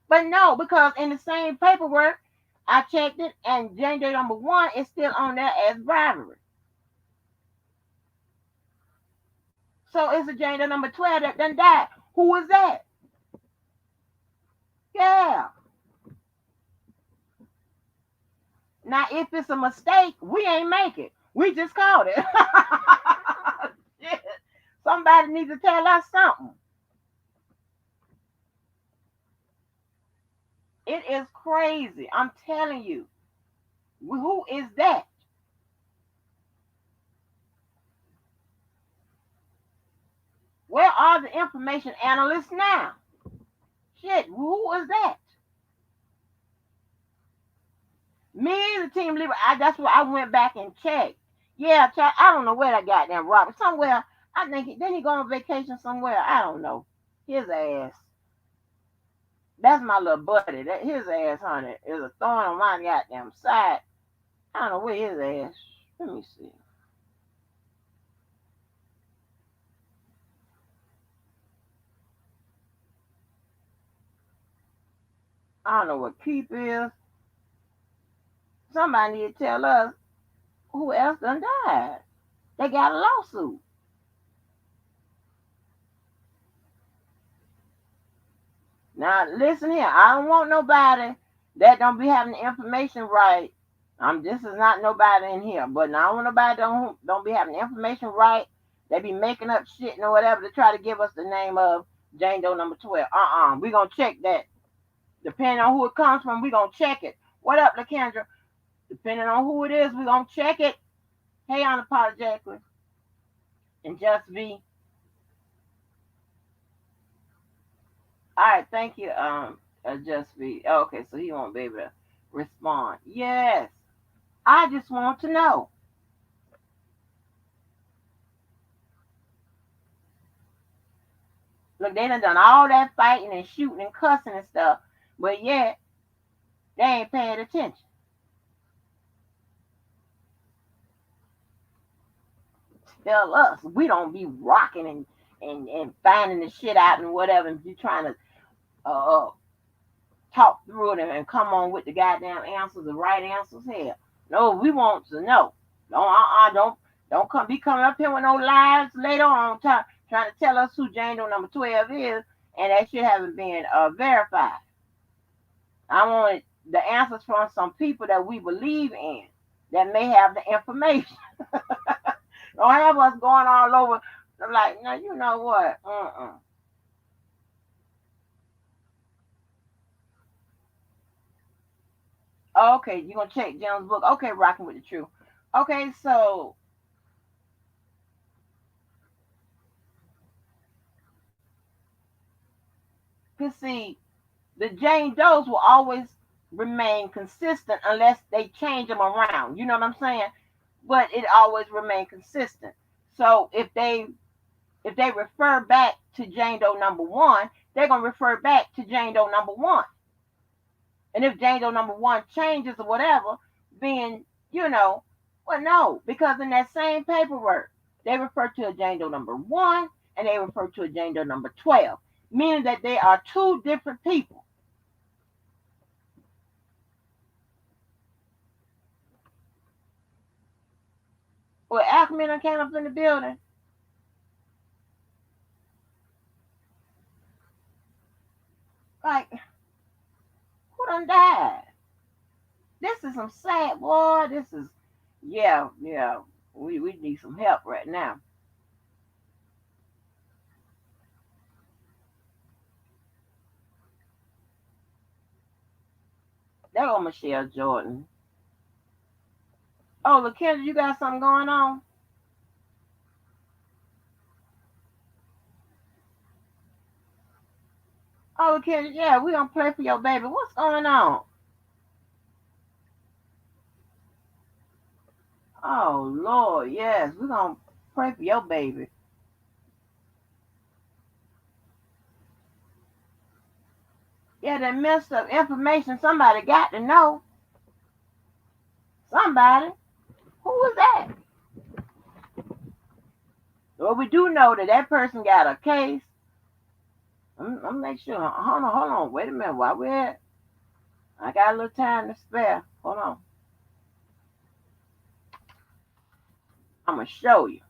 But no, because in the same paperwork I checked it and Jane Doe number 1 is still on there as bribery. So it's a Jane Doe number 12 that done died. Who was that? Yeah. Now if it's a mistake, we ain't make it. We just called it. Somebody needs to tell us something. It is crazy. I'm telling you. Who is that? Where are the information analysts now? Shit, who is that? Me, the team leader. That's why I went back and checked. Yeah, I don't know where that goddamn Robert. Somewhere. I think didn't he go on vacation somewhere? I don't know. His ass. That's my little buddy. That his ass, honey, is a thorn on my goddamn side. I don't know where his ass. Let me see. I don't know what keep is. Somebody need to tell us who else done died. They got a lawsuit. Now listen here, I don't want nobody that don't be having the information right. This is not nobody in here, but now I don't want nobody don't be having the information right. They be making up shit and whatever to try to give us the name of Jane Doe number 12. We gonna check that. Depending on who it comes from, we gonna check it. What up, LaKendra? Depending on who it is, we gonna check it. Hey, unapologetically. And Just V. All right, thank you, Just V. Okay, so he won't be able to respond. Yes, I just want to know. Look, they done all that fighting and shooting and cussing and stuff, but yet they ain't paying attention. Tell us we don't be rocking and finding the shit out and whatever, and you trying to uh talk through it and come on with the goddamn answers, the right answers here. No, we want to know. Don't come be coming up here with no lies later on trying to tell us who Jane Doe number 12 is, and that shit haven't been verified. I want the answers from some people that we believe in that may have the information. Don't have us going all over. I'm like, no, you know what? Okay, you're gonna check Jim's book. Okay, rocking with the truth. Okay, so you see, the Jane Does will always remain consistent unless they change them around. You know what I'm saying? But it always remain consistent. So if they refer back to Jane Doe number one, they're gonna refer back to Jane Doe number one. And if Jane Doe number one changes or whatever, then well, no, because in that same paperwork, they refer to a Jane Doe number one and they refer to a Jane Doe number 12, meaning that they are two different people. Well, Alchemy came up in the building. Like, who done died? This is some sad, boy. This is, yeah, yeah. We need some help right now. There go Michelle Jordan. Oh, LaKendra, you got something going on? Oh, LaKendra, yeah, we gonna pray for your baby. What's going on? Oh, Lord, yes, we gonna pray for your baby. Yeah, that messed up information. Somebody got to know. Somebody. Who was that? Well, we do know that that person got a case. I'm make sure. Hold on. Wait a minute. While we're at, I got a little time to spare. Hold on. I'm gonna show you.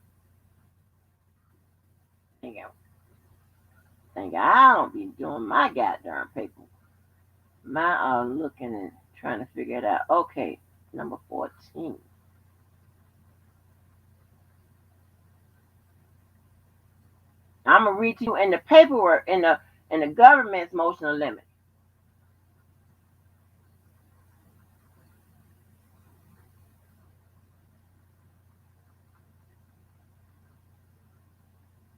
Thank you. Think I don't be doing my goddamn paper. My looking and trying to figure it out. Okay, number 14. I'm gonna read to you in the paperwork in the government's motion to limit.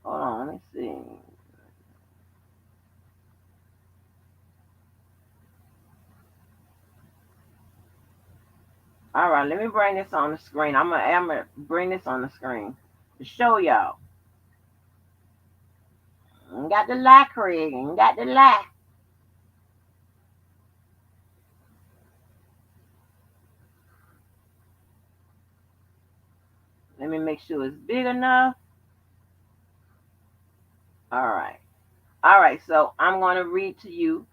Hold on, let me see. All right, let me bring this on the screen. I'm gonna bring this on the screen to show y'all. Ain't got the lie, Craig. Ain't got the lie. Let me make sure it's big enough. All right. All right, so I'm going to read to you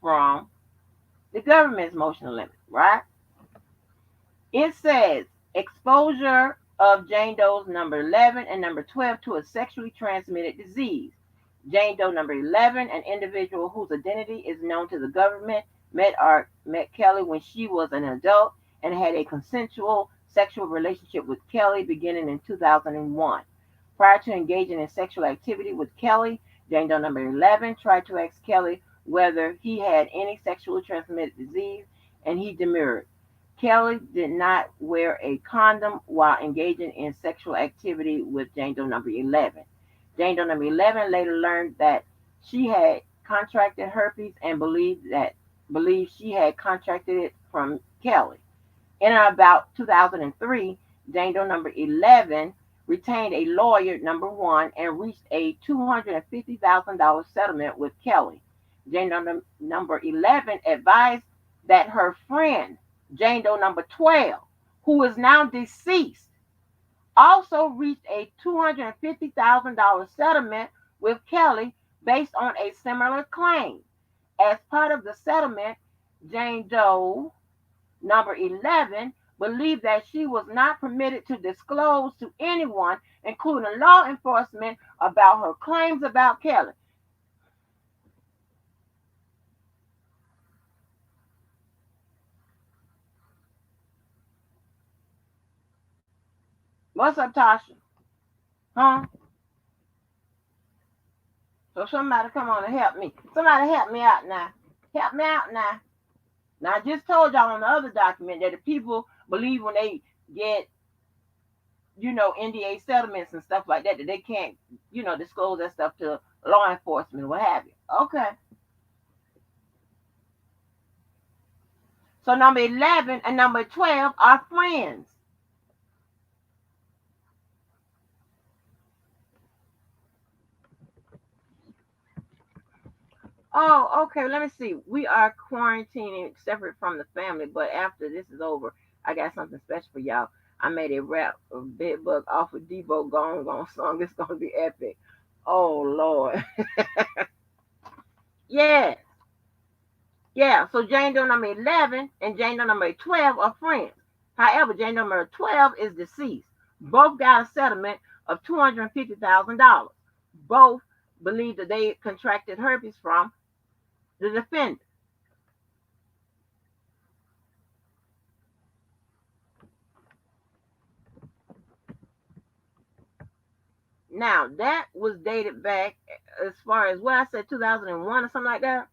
from the government's emotional limit, right? It says exposure of Jane Doe's number 11 and number 12 to a sexually transmitted disease. Jane Doe number 11, an individual whose identity is known to the government, met Kelly when she was an adult and had a consensual sexual relationship with Kelly beginning in 2001. Prior to engaging in sexual activity with Kelly, Jane Doe number 11 tried to ask Kelly whether he had any sexually transmitted disease, and he demurred. Kelly did not wear a condom while engaging in sexual activity with Jane Doe number 11. Jane Doe number 11 later learned that she had contracted herpes and believed she had contracted it from Kelly. In about 2003, Jane Doe number 11 retained a lawyer, number one, and reached a $250,000 settlement with Kelly. Jane Doe number 11 advised that her friend, Jane Doe number 12, who is now deceased, also reached a $250,000 settlement with Kelly based on a similar claim. As part of the settlement, Jane Doe number 11 believed that she was not permitted to disclose to anyone, including law enforcement, about her claims about Kelly. What's up, Tasha? Huh? So somebody come on and help me. Somebody help me out now. Help me out now. Now I just told y'all on the other document that the people believe when they get, NDA settlements and stuff like that, that they can't, disclose that stuff to law enforcement, what have you. Okay. So number 11 and number 12 are friends. Oh, okay. Let me see. We are quarantining separate from the family, but after this is over, I got something special for y'all. I made a rap of Bedbug off of Debo Gone Gone song. It's gonna be epic. Oh Lord. Yeah. Yeah. So Jane Doe number 11 and Jane Doe number 12 are friends. However, Jane Doe number 12 is deceased. Both got a settlement of $250,000. Both believe that they contracted herpes from the defendant. Now that was dated back as far as what I said, 2001 or something like that.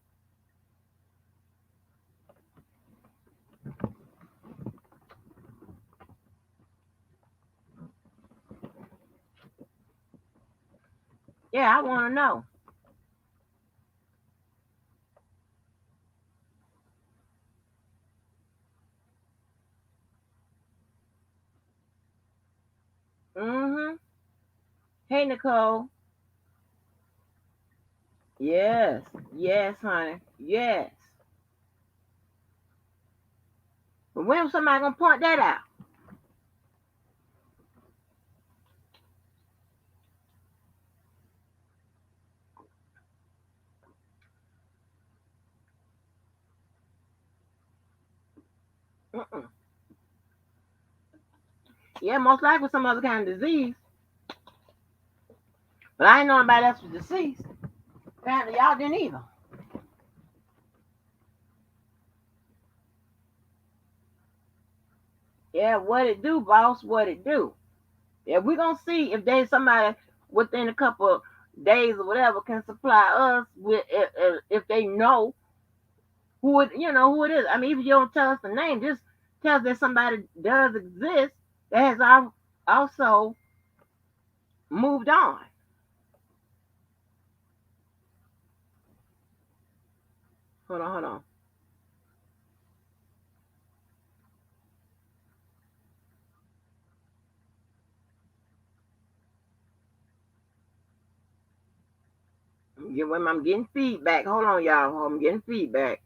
Yeah, I want to know. Mm-hmm. Hey, Nicole. Yes. Yes, honey. Yes. But when somebody gonna point that out? Mm-mm. Yeah, most likely some other kind of disease. But I ain't know nobody else was deceased. Apparently, y'all didn't either. Yeah, what it do, boss? What it do? Yeah, we're gonna see if there's somebody within a couple of days or whatever can supply us with if they know who it is. I mean, if you don't tell us the name, just tell us that somebody does exist that has also moved on. Hold on. I'm getting feedback. Hold on, y'all. I'm getting feedback.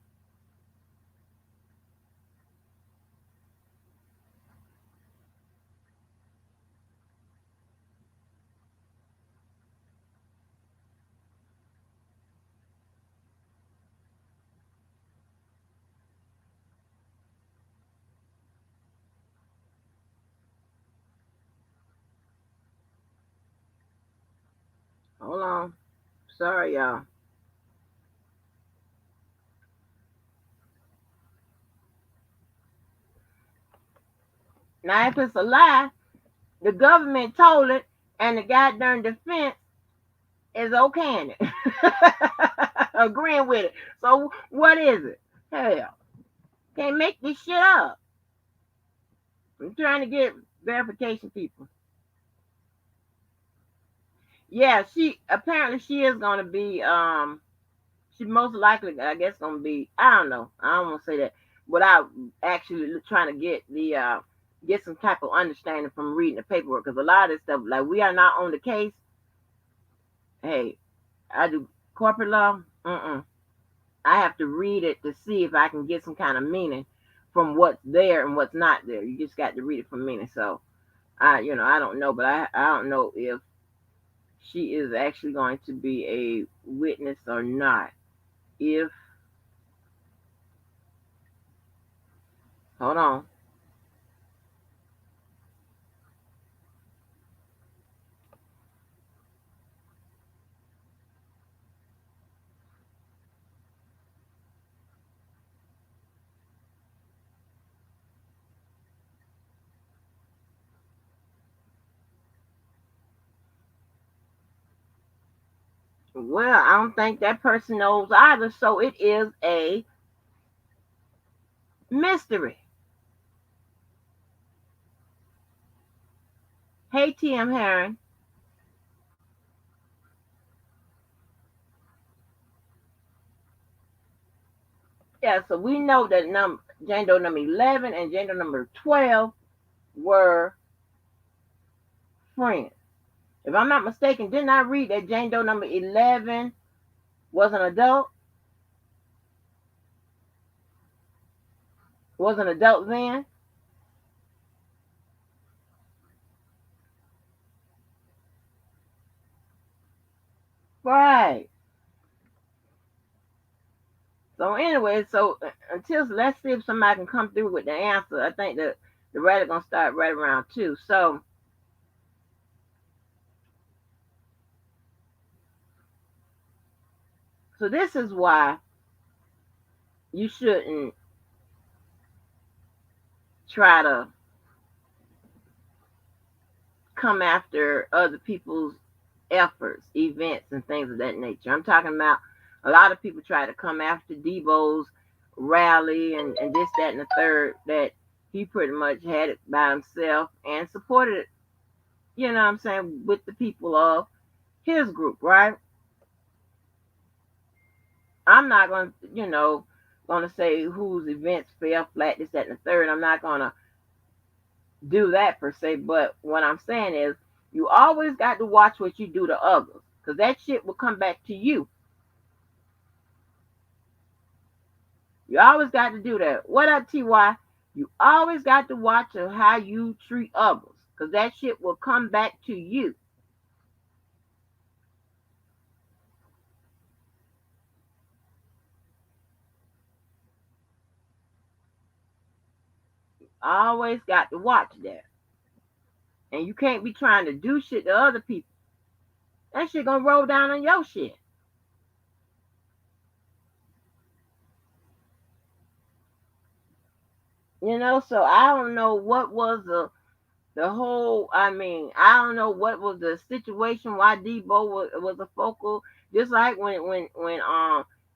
Hold on. Sorry, y'all. Now, if it's a lie, the government told it, and the goddamn defense is okaying it, agreeing with it. So what is it? Hell, can't make this shit up. I'm trying to get verification, people. Yeah, she apparently she is gonna be she most likely I guess gonna be I don't know. I don't wanna say that without actually trying to get the get some type of understanding from reading the paperwork because a lot of this stuff like we are not on the case. Hey, I do corporate law. I have to read it to see if I can get some kind of meaning from what's there and what's not there. You just got to read it for meaning. So I don't know, but I don't know if she is actually going to be a witness or not. If hold on. Well, I don't think that person knows either, so it is a mystery. Hey, TM Heron. Yeah, so we know that Jane Doe number 11 and Jane Doe number 12 were friends. If I'm not mistaken, didn't I read that Jane Doe number 11 was an adult? Was an adult then? Right. So anyway, so until let's see if somebody can come through with the answer. I think that the rally gonna start right around 2. So this is why you shouldn't try to come after other people's efforts, events, and things of that nature. I'm talking about a lot of people try to come after Debo's rally and this, that, and the third, that he pretty much had it by himself and supported it, you know what I'm saying, with the people of his group, right? I'm not going to, going to say whose events fell flat, this, that, and the third. I'm not going to do that per se. But what I'm saying is, you always got to watch what you do to others, because that shit will come back to you. You always got to do that. What up, TY? You always got to watch how you treat others, because that shit will come back to you. Always got to watch that. And you can't be trying to do shit to other people. That shit gonna roll down on your shit. So I don't know what was the whole. I mean, I don't know what was the situation why Debo was a focal. Just like when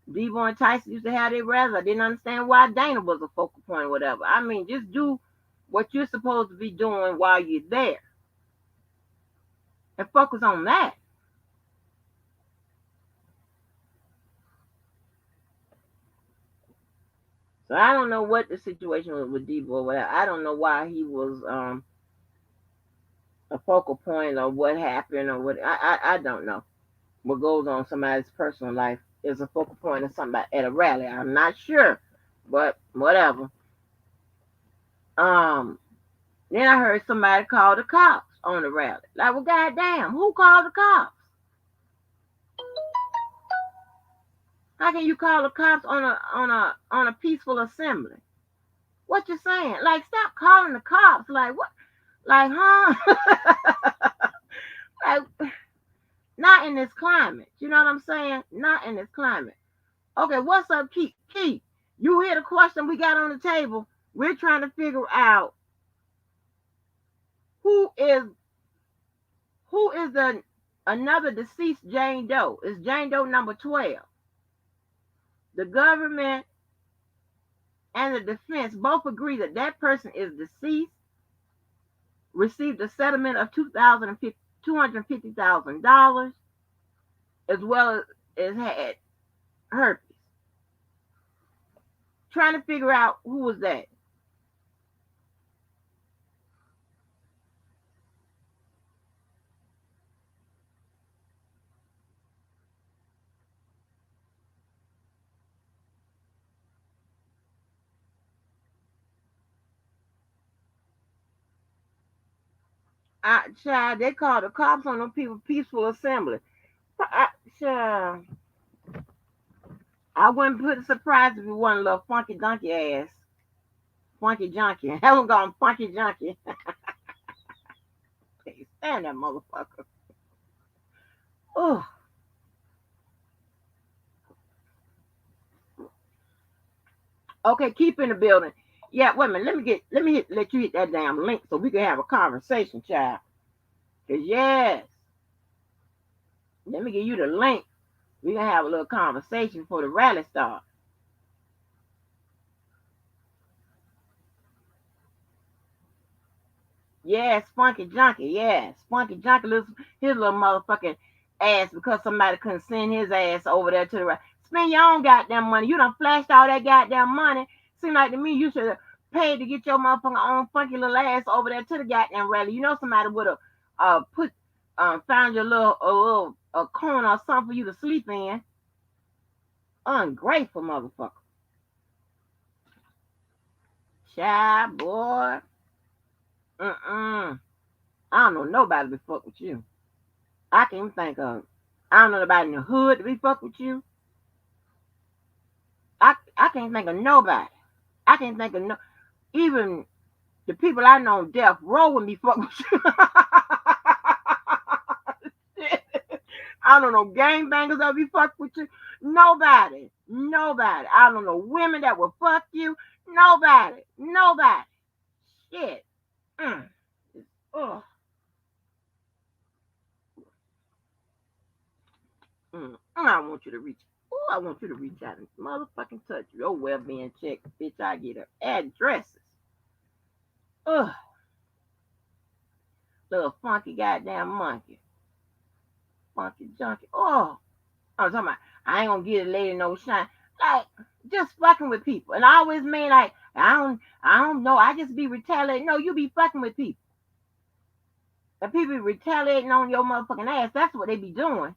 Debo and Tyson used to have their rallies, I didn't understand why Dana was a focal point or whatever. I mean, just do what you're supposed to be doing while you're there and focus on that. So I don't know what the situation was with Debo. I don't know why he was a focal point or what happened or what. I don't know what goes on in somebody's personal life is a focal point of somebody at a rally. I'm not sure, but whatever. Um, then I heard somebody call the cops on the rally. Like, well, goddamn, who called the cops? How can you call the cops on a peaceful assembly? What you saying? Like, stop calling the cops. Like, what? Like, huh? like, Not in this climate. You know what I'm saying? Not in this climate. Okay, what's up, Keith? Keith, you hear the question we got on the table? We're trying to figure out who is the another deceased Jane Doe. Is Jane Doe number 12? The government and the defense both agree that that person is deceased, received a settlement of $250,000, as well as had herpes. Trying to figure out who was that. Child, they called the cops on them people peaceful assembly. Child, I wouldn't put a surprise if it wasn't a little funky donkey ass. Funky junkie. Hell, I'm going funky junkie. Can't stand that motherfucker. Oh, okay, keep in the building. Yeah, wait a minute. Let you hit that damn link so we can have a conversation, child. Cause yes, let me give you the link. We can have a little conversation before the rally starts. Yeah, Spunky Junkie. Yeah, Spunky Junkie loses his little motherfucking ass because somebody couldn't send his ass over there to the right. Spend your own goddamn money. You done flashed all that goddamn money. Seem like to me you should have paid to get your motherfucking own funky little ass over there to the goddamn rally. You know somebody would have put found your little a corner or something for you to sleep in. Ungrateful motherfucker. Child boy. Mm-mm. I don't know nobody to fuck with you. I can't even think of. I don't know nobody in the hood to be fuck with you. I can't think of nobody. I can't think of no even the people I know on death row with me fuck with you. I don't know gangbangers that be fuck with you. Nobody. Nobody. I don't know women that will fuck you. Nobody. Nobody. Shit. Mm. Ugh. I want you to reach. Oh, I want you to reach out and motherfucking touch your well-being check, bitch. I get her addresses. Ugh, little funky goddamn monkey, funky junkie. Oh, I'm talking about. I ain't gonna get a lady no shine. Like just fucking with people, and I always mean like I don't know. I just be retaliating. No, you be fucking with people. And people be retaliating on your motherfucking ass. That's what they be doing.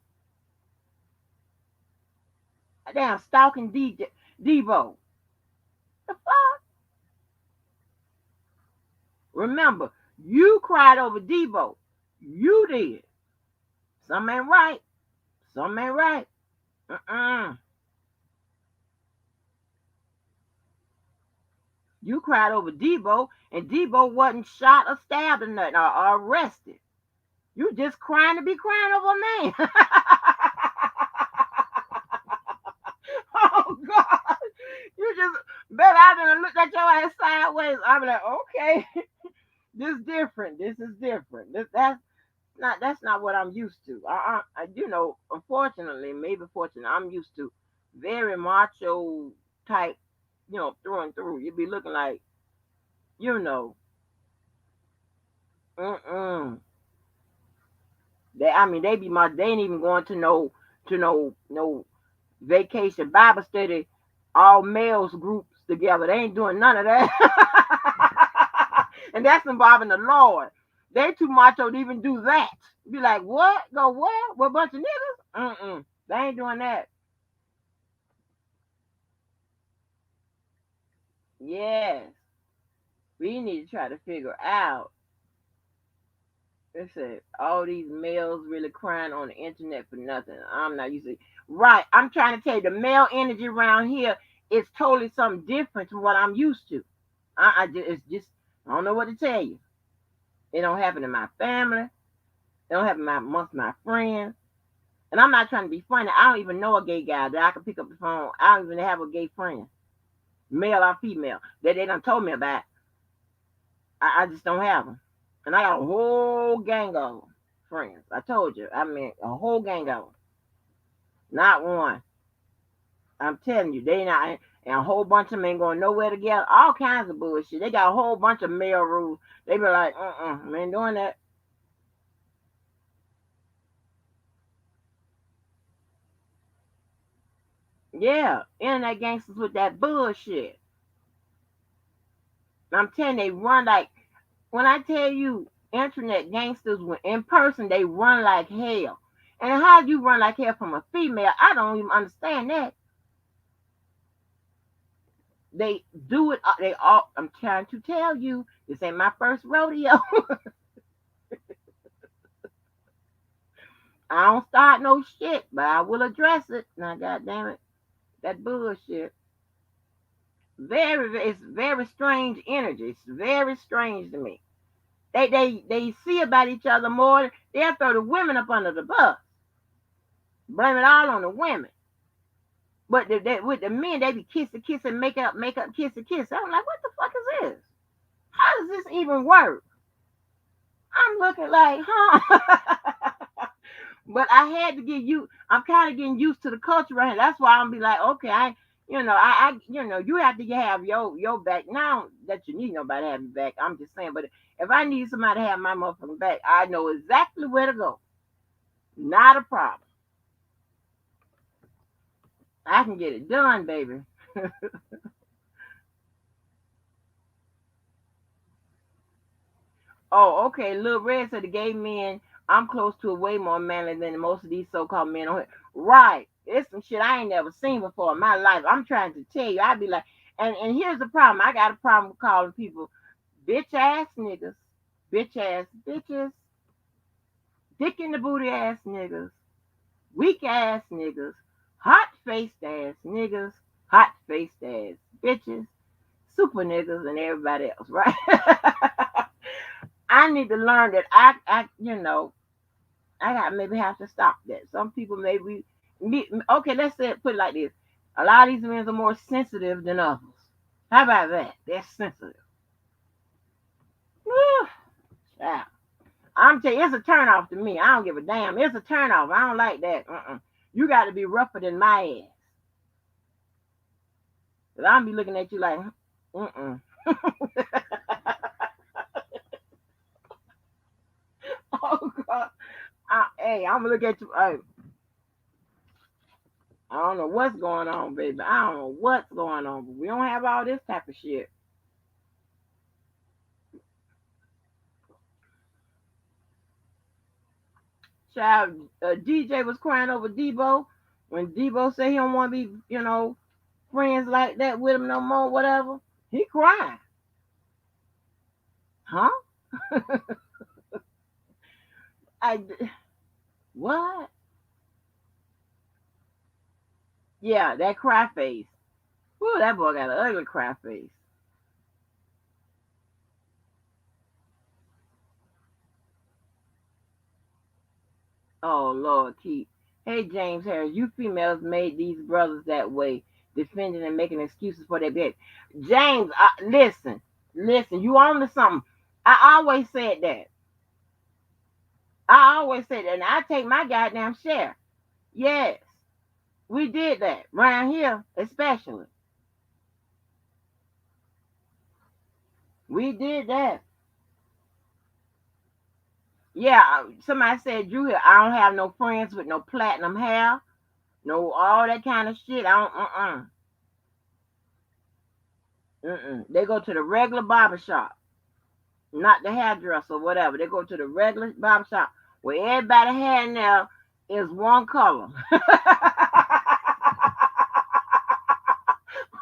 Damn stalking Devo. The fuck? Remember, you cried over Devo. You did. Some ain't right. Some ain't right. Uh-uh. You cried over Debo, and Debo wasn't shot or stabbed or nothing or arrested. You just crying to be crying over a man. Oh God. You just better I done looked at your ass sideways. I'm like, okay, this is different. This is different. That's not what I'm used to. You know, unfortunately, maybe fortunately, I'm used to very macho type, you know, through and through. You be looking like, you know, mm-mm. I mean, they ain't even going to no vacation Bible study, all males groups together. They ain't doing none of that. And that's involving the Lord. They too macho to even do that. Be like, what? Go what? What bunch of niggas? Mm-mm. They ain't doing that. Yes. We need to try to figure out. They said all these males really crying on the internet for nothing. I'm not used to. Right. I'm trying to tell you the male energy around here is totally something different from what I'm used to. It's just I don't know what to tell you. It don't happen in my family. It don't happen amongst my friends. And I'm not trying to be funny. I don't even know a gay guy that I can pick up the phone. I don't even have a gay friend, male or female, that they done told me about. I just don't have them. And I got a whole gang of friends. I told you. I mean, a whole gang of them. Not one. I'm telling you, they not. And a whole bunch of them ain't going nowhere together. All kinds of bullshit. They got a whole bunch of male rules. They be like, I ain't doing that. Yeah, internet gangsters with that bullshit. I'm telling you, they run like, when I tell you internet gangsters, when in person, they run like hell. And how do you run like hell from a female? I don't even understand that. They do it. They all. I'm trying to tell you, this ain't my first rodeo. I don't start no shit, but I will address it. Now, goddamn it, that bullshit. It's very strange energy. It's very strange to me. They see about each other more. They'll throw the women up under the bus, blame it all on the women. But with the men, they be kissing, make up, kiss. I'm like, what the fuck is this? How does this even work? I'm looking like, huh? But I had to get you. I'm kind of getting used to the culture right here. That's why I'm be like, okay, you have to have your back. Now that you need nobody to have your back, I'm just saying. But if I need somebody to have my motherfucking back, I know exactly where to go. Not a problem. I can get it done, baby. Oh, okay. Little Red said the gay men I'm close to are way more manly than most of these so-called men on here. Right. It's some shit I ain't never seen before in my life. I'm trying to tell you. I'd be like, and here's the problem. I got a problem with calling people bitch ass niggas, bitch ass bitches, dick in the booty ass niggas, weak ass niggas, hot faced ass niggas, hot faced ass bitches, super niggas, and everybody else, right? I need to learn that I got maybe have to stop that. Some people maybe, okay, let's say put it like this: a lot of these men are more sensitive than others. How about that? They're sensitive. Whew, child. I'm telling you, it's a turn off to me. I don't give a damn. It's a turn off. I don't like that. You got to be rougher than my ass. Cause I'll be looking at you like, oh God. Hey, I'm gonna look at you. Hey, I don't know what's going on, baby. I don't know what's going on, but we don't have all this type of shit. Child, DJ was crying over Debo when Debo said he don't want to be, friends like that with him no more, whatever. He cried. Huh? I, what? Yeah, that cry face. Woo, that boy got an ugly cry face. Oh, Lord, keep. Hey, James Harris, you females made these brothers that way, defending and making excuses for their bed. James, listen, you on to something. I always said that. I always said that, and I take my goddamn share. Yes, we did that. Around here, especially. We did that. Yeah, somebody said, Drew, I don't have no friends with no platinum hair, no all that kind of shit. I don't, They go to the regular barber shop, not the hairdresser or whatever. They go to the regular barber shop where everybody hair now is one color.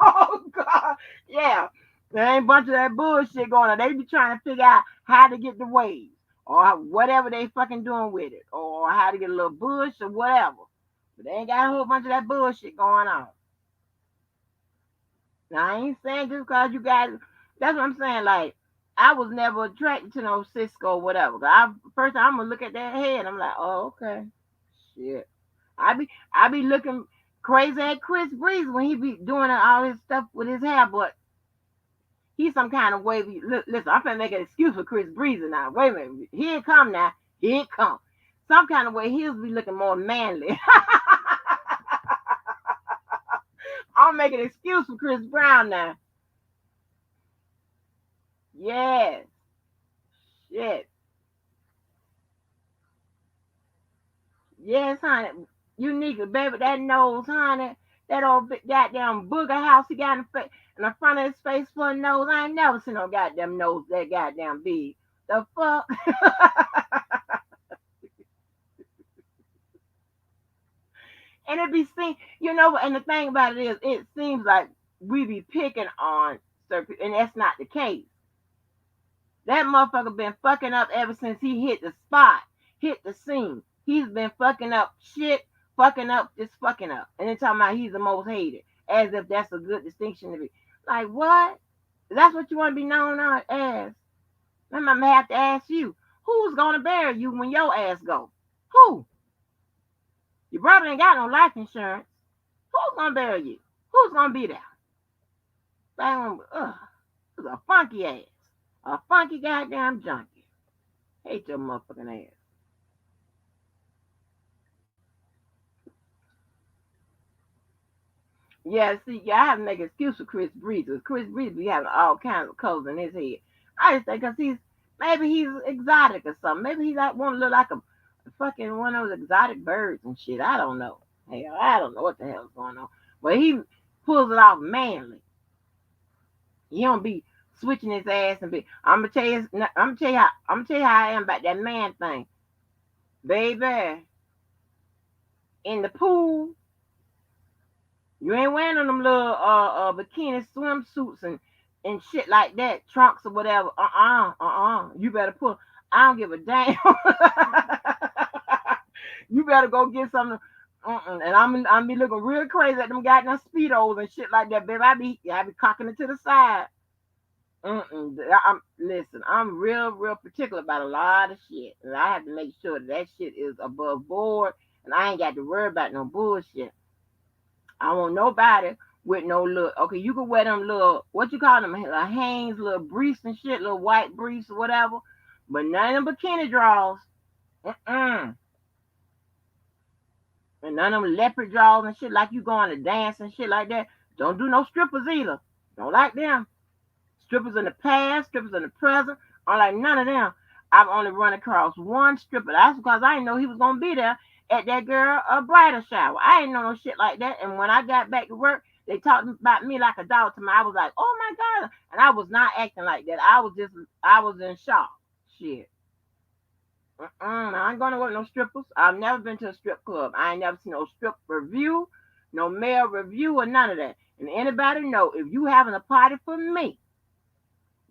Oh God, yeah. There ain't a bunch of that bullshit going on. They be trying to figure out how to get the waves or whatever they fucking doing with it, or how to get a little bush or whatever. But they ain't got a whole bunch of that bullshit going on. Now I ain't saying just because you got. That's what I'm saying. Like I was never attracted to no Cisco or whatever. First I'm gonna look at that head. I'm like, oh okay, shit. I be looking crazy at Chris Breeze when he be doing all his stuff with his hair, but he's some kind of way. Listen, I'm finna make an excuse for Chris Breeze now. Wait a minute, here it come now. Here it come. Some kind of way he'll be looking more manly. I'm making an excuse for Chris Brown now. Yes, shit. Yes, honey. Uniquely, baby, that nose, honey. That old goddamn booger house he got in the front of his face for a nose. I ain't never seen no goddamn nose that goddamn big. The fuck? And it be seen, and the thing about it is, it seems like we be picking on certain people, and that's not the case. That motherfucker been fucking up ever since he hit the spot, hit the scene. He's been fucking up shit, fucking up, just fucking up. And then talking about he's the most hated, as if that's a good distinction to be. Like, what? That's what you want to be known as? I'm gonna have to ask you, who's gonna bury you when your ass go? Who? Your brother ain't got no life insurance. Who's gonna bury you? Who's gonna be there? It's a funky ass. A funky goddamn junkie. Hate your motherfucking ass. Yeah, see, I have to make an excuse for Chris Breeze. Chris Breeze be having all kinds of colors in his head. I just think because maybe he's exotic or something. Maybe he like want to look like a fucking one of those exotic birds and shit. I don't know. Hell, I don't know what the hell's going on. But he pulls it off manly. He don't be switching his ass and be. I'm gonna tell you how I am about that man thing, baby. In the pool, you ain't wearing them little bikini swimsuits and shit like that, trunks or whatever. You better put. I don't give a damn. You better go get something. And I'm be looking real crazy at them goddamn speedos and shit like that, baby. I be cocking it to the side. Listen. I'm real particular about a lot of shit, and I have to make sure that shit is above board, and I ain't got to worry about no bullshit. I want nobody with no little. Okay, you can wear them little, what you call them, Hanes little briefs and shit, little white briefs or whatever, but none of them bikini draws. Mm-mm. And none of them leopard draws and shit like you going to dance and shit like that. Don't do no strippers either. Don't like them. Strippers in the past, strippers in the present. I don't like none of them. I've only run across one stripper. That's because I didn't know he was gonna be there at that girl a bridal shower. I didn't know no shit like that. And when I got back to work, they talked about me like a dog to me. I was like, oh my God. And I was not acting like that. I was in shock. Shit. I ain't gonna work no strippers. I've never been to a strip club. I ain't never seen no strip review, no male review, or none of that. And anybody know if you having a party for me,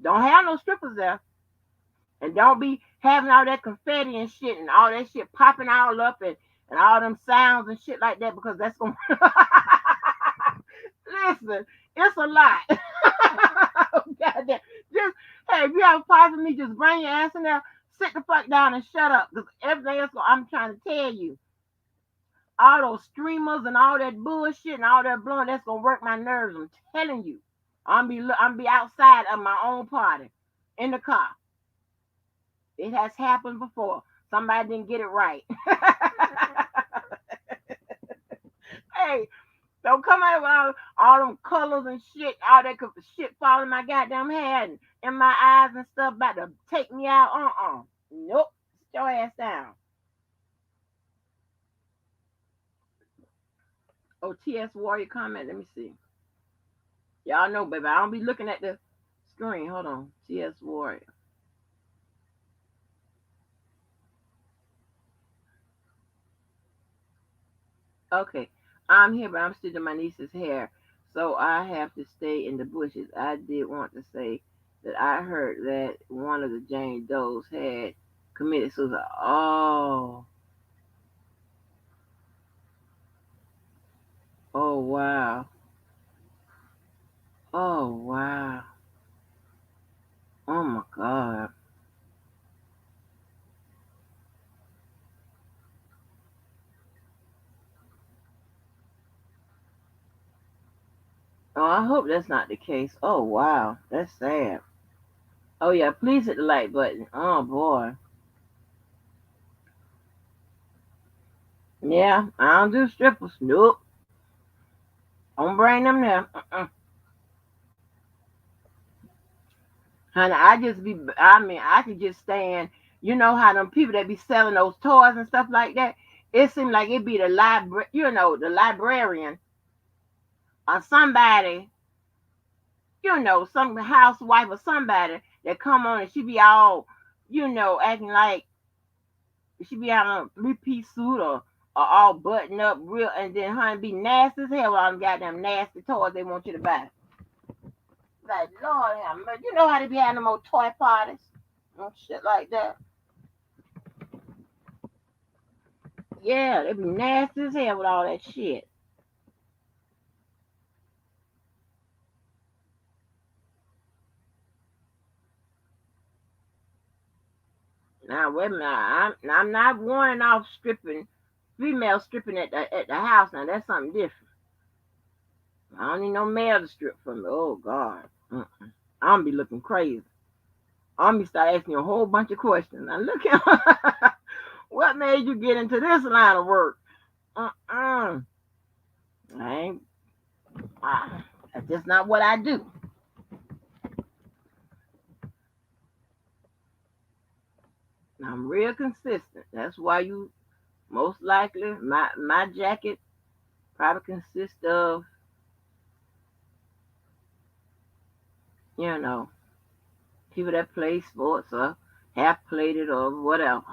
don't have no strippers there. And don't be having all that confetti and shit and all that shit popping all up and all them sounds and shit like that because that's gonna listen, it's a lot. Goddamn. Just hey, if you have a party for me, just bring your ass in there, sit the fuck down and shut up. Because everything else I'm trying to tell you. All those streamers and all that bullshit and all that blowing, that's gonna work my nerves. I'm telling you. I'm be outside of my own party in the car. It has happened before. Somebody didn't get it right. Hey, don't come out with all them colors and shit, all that shit falling my goddamn head and in my eyes and stuff about to take me out. Nope. Sit your ass down. Oh, TS Warrior comment. Let me see. Y'all know, baby. I don't be looking at the screen. Hold on. TS Warrior. Okay. I'm here, but I'm still in my niece's hair. So I have to stay in the bushes. I did want to say that I heard that one of the Jane Does had committed suicide. Oh. Oh, wow. Oh, wow. Oh, my God. Oh, I hope that's not the case. Oh, wow. That's sad. Oh, yeah. Please hit the like button. Oh, boy. Yeah. I don't do strippers. Nope. Don't bring them there. Honey, I mean, I could just stand, you know how them people that be selling those toys and stuff like that, it seemed like it be the librarian or somebody, some housewife or somebody that come on and she be all, acting like she be out in a three-piece suit or all buttoned up real, and then honey be nasty as hell with all them goddamn nasty toys they want you to buy. Like, Lord have mercy. You know how they be having them old toy parties and shit like that. Yeah, they be nasty as hell with all that shit. Now, wait a minute. I'm not warning off female stripping at the house. Now, that's something different. I don't need no male to strip for me. Oh, God. I'm going to be looking crazy. I'm going to start asking you a whole bunch of questions. Now, look at what made you get into this line of work? I ain't, that's just not what I do. I'm real consistent. That's why you most likely my jacket probably consists of, you know, people that play sports or have played it or whatever.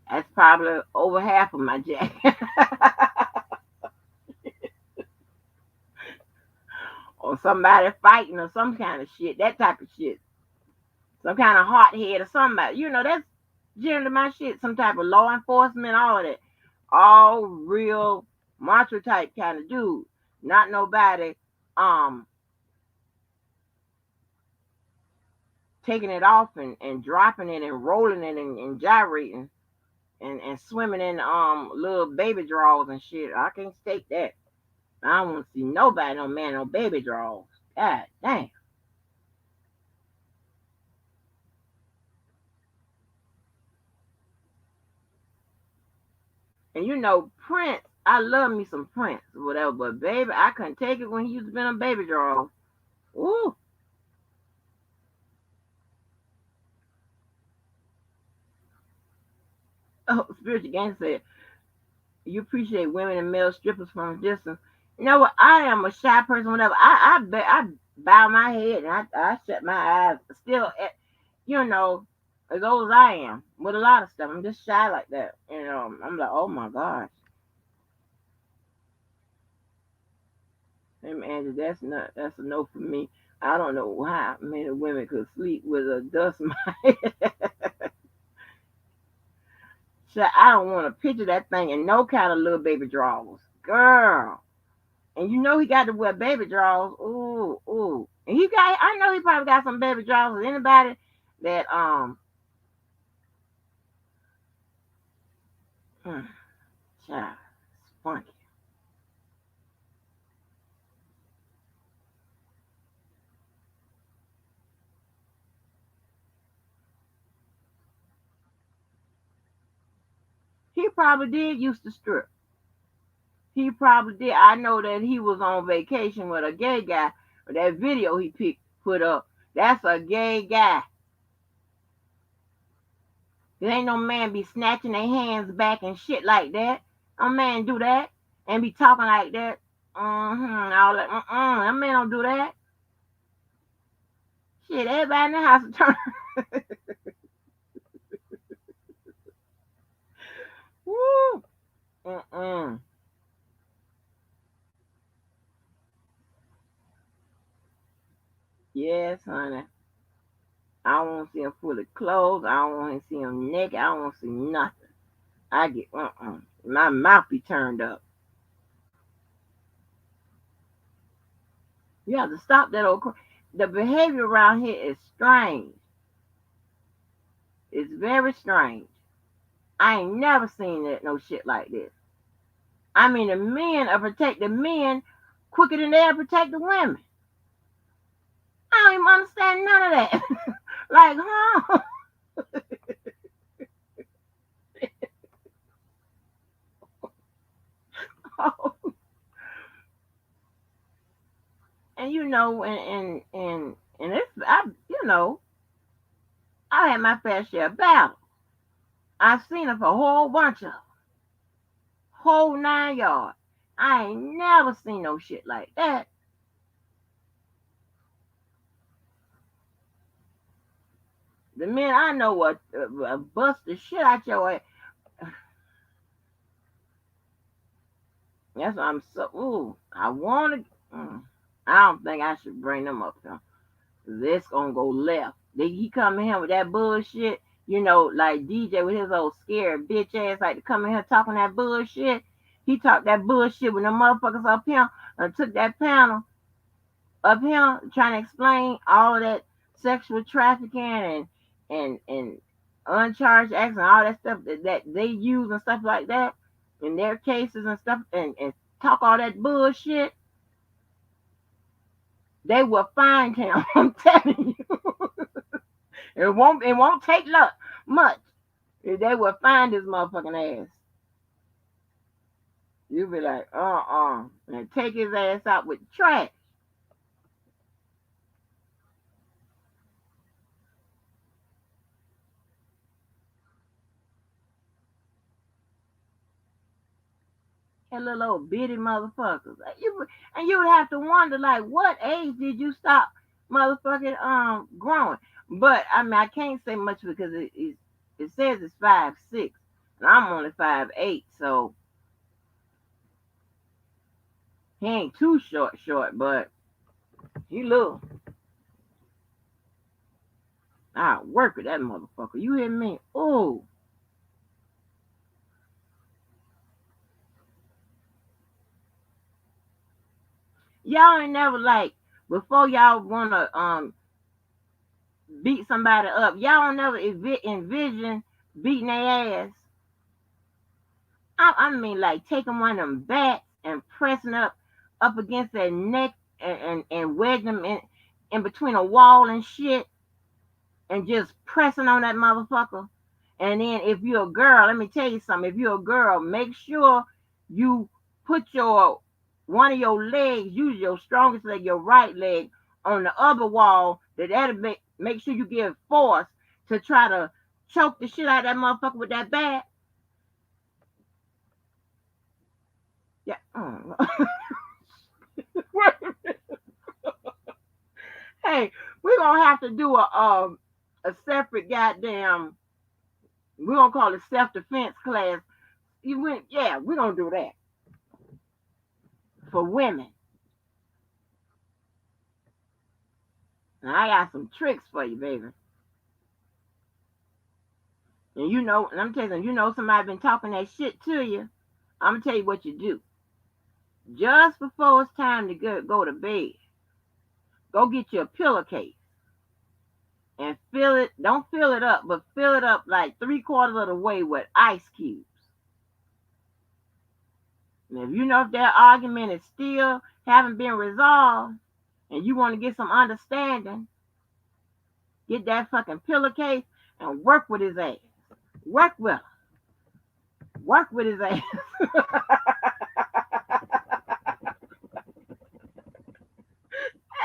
That's probably over half of my jacket. Or somebody fighting or some kind of shit, that type of shit. Some kind of hothead or somebody. That's generally my shit. Some type of law enforcement, all of that. All real macho type kind of dude. Not nobody um taking it off and dropping it and rolling it and gyrating and swimming in little baby drawers and shit. I can't stake that. I don't want to see nobody, no man, no baby drawers. God damn. And Prince, I love me some Prince or whatever, but baby, I couldn't take it when he used to be on baby drawers. Ooh. Oh, Spiritual Gang said, you appreciate women and male strippers from a distance. You know what? I am a shy person, whatever. I bow my head and I shut my eyes. Still, you know, as old as I am with a lot of stuff, I'm just shy like that. I'm like, oh my gosh. Hey, Angie, that's a no for me. I don't know how many women could sleep with a dust mite. So I don't want to picture that thing in no kind of little baby drawers. Girl. And he got to wear baby drawers. Ooh, ooh. And I know he probably got some baby drawers. Anybody that, hmm, child, it's funky. He probably did used to strip. He probably did. I know that he was on vacation with a gay guy. That video put up, that's a gay guy. There ain't no man be snatching their hands back and shit like that. No man do that and be talking like that. All that. That man don't do that. Shit, everybody in the house will turn. Woo. Mm-mm. Yes, honey. I don't want to see him fully clothed. I don't want to see him naked. I don't want to see nothing. I get My mouth be turned up. You have to stop that The behavior around here is strange. It's very strange. I ain't never seen that no shit like this. I mean, the men are protect the men quicker than they ever protect the women. I don't even understand none of that. Like, huh? And and it's I had my fair share of battles. I've seen it for a whole bunch of 'em. Whole 9 yards. I ain't never seen no shit like that. The men I know what bust the shit out your ass. That's why I'm so. Ooh, I want to. I don't think I should bring them up here. This gonna go left. He come in here with that bullshit. Like DJ with his old scared bitch ass, like to come in here talking that bullshit. He talked that bullshit when the motherfuckers up here and took that panel up here trying to explain all of that sexual trafficking and uncharged acts and all that stuff that they use and stuff like that in their cases and stuff and talk all that bullshit. They will find him. I'm telling you. It won't take much. They will find his motherfucking ass. You'll be like, and take his ass out with trash. And little old bitty motherfuckers. And you would have to wonder, like, what age did you stop motherfucking growing? But I mean, I can't say much because it says it's 5'6", and I'm only 5'8", so he ain't too short, but he little. I work with that motherfucker. You hear me? Oh, y'all ain't never like before y'all wanna beat somebody up. Y'all don't never envision beating their ass. I mean, like taking one of them bats and pressing up against their neck and wedging them in between a wall and shit and just pressing on that motherfucker. And then if you're a girl, let me tell you something. If you're a girl, make sure you put your one of your legs, use your strongest leg, your right leg, on the other wall. That'll make sure you give force to try to choke the shit out of that motherfucker with that bat. Yeah. Hey, we're gonna have to do a separate goddamn. We're gonna call it self defense class. Yeah, we're gonna do that for women. And I got some tricks for you, baby. And I'm telling you, somebody been talking that shit to you. I'm gonna tell you what you do. Just before it's time to go to bed, go get you a pillowcase and fill it. Don't fill it up, but fill it up like 3/4 of the way with ice cubes. And if that argument is still haven't been resolved, and you want to get some understanding, get that fucking pillowcase and work with his ass. Work with him. Work with his ass.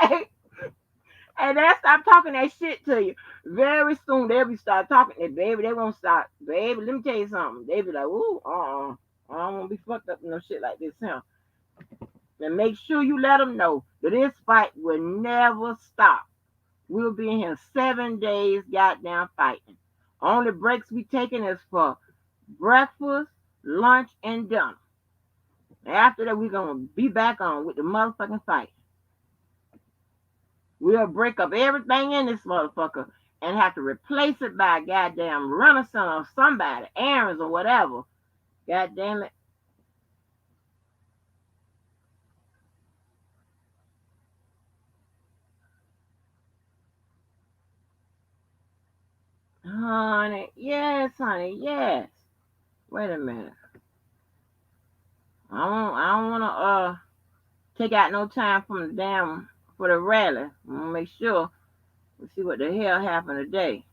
Hey, and they stop talking that shit to you. Very soon they'll be start talking that baby. They won't stop. Baby, let me tell you something. They be like, ooh, I don't want to be fucked up in no shit like this, huh? And make sure you let them know that this fight will never stop. We'll be in here 7 days, goddamn fighting. Only breaks we taking is for breakfast, lunch, and dinner. After that, we're gonna be back on with the motherfucking fight. We'll break up everything in this motherfucker and have to replace it by a goddamn Renaissance or somebody, Aaron's or whatever. God damn it. Honey, yes, honey, yes. Wait a minute. I don't wanna take out no time from the damn for the rally. I'm gonna make sure we see what the hell happened today.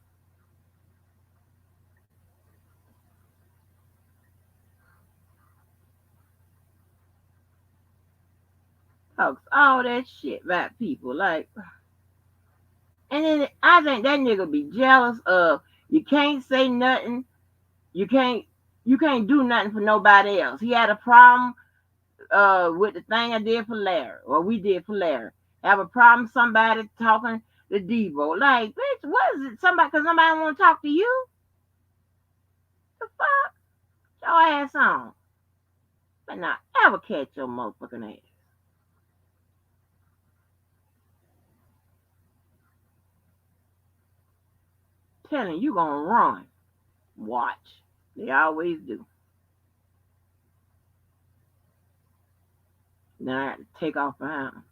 Talks all that shit about people. Like, and then I think that nigga be jealous of you can't say nothing, you can't you can't do nothing for nobody else. He had a problem with the thing I did for Larry, or we did for Larry. Have a problem somebody talking to Debo. Like, bitch, what is it? Somebody because somebody want to talk to you? The fuck? Your ass on. But not ever catch your motherfucking ass. Telling you gonna run. Watch. They always do. Then I have to take off behind them.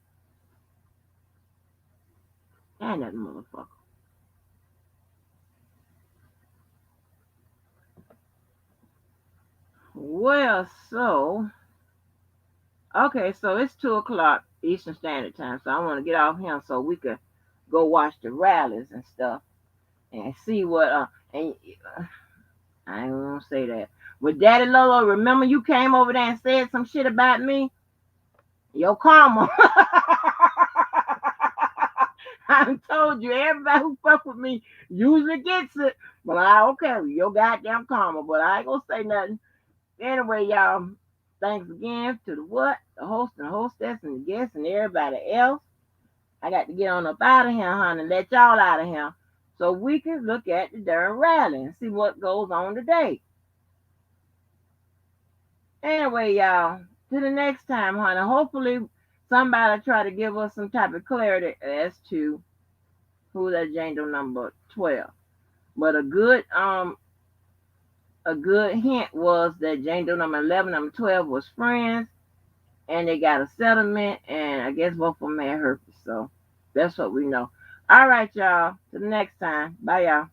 And that motherfucker. Well, so okay, so it's 2 o'clock Eastern Standard Time. So I want to get off him so we could go watch the rallies and stuff and see what and I ain't gonna say that. But Daddy Lolo, remember you came over there and said some shit about me? Your karma. I told you everybody who fuck with me usually gets it. But I don't care. Your goddamn karma. But I ain't gonna say nothing. Anyway, y'all, thanks again to the what? The host and hostess and the guests and everybody else. I got to get on up out of here, honey, and let y'all out of here so we can look at the darn rally and see what goes on today. Anyway, y'all, to the next time, honey. Hopefully somebody try to give us some type of clarity as to who that Jane number 12. But a good hint was that Jane Doe number 11, number 12 was friends, and they got a settlement, and I guess both of them had herpes. So that's what we know. All right, y'all. Till the next time. Bye, y'all.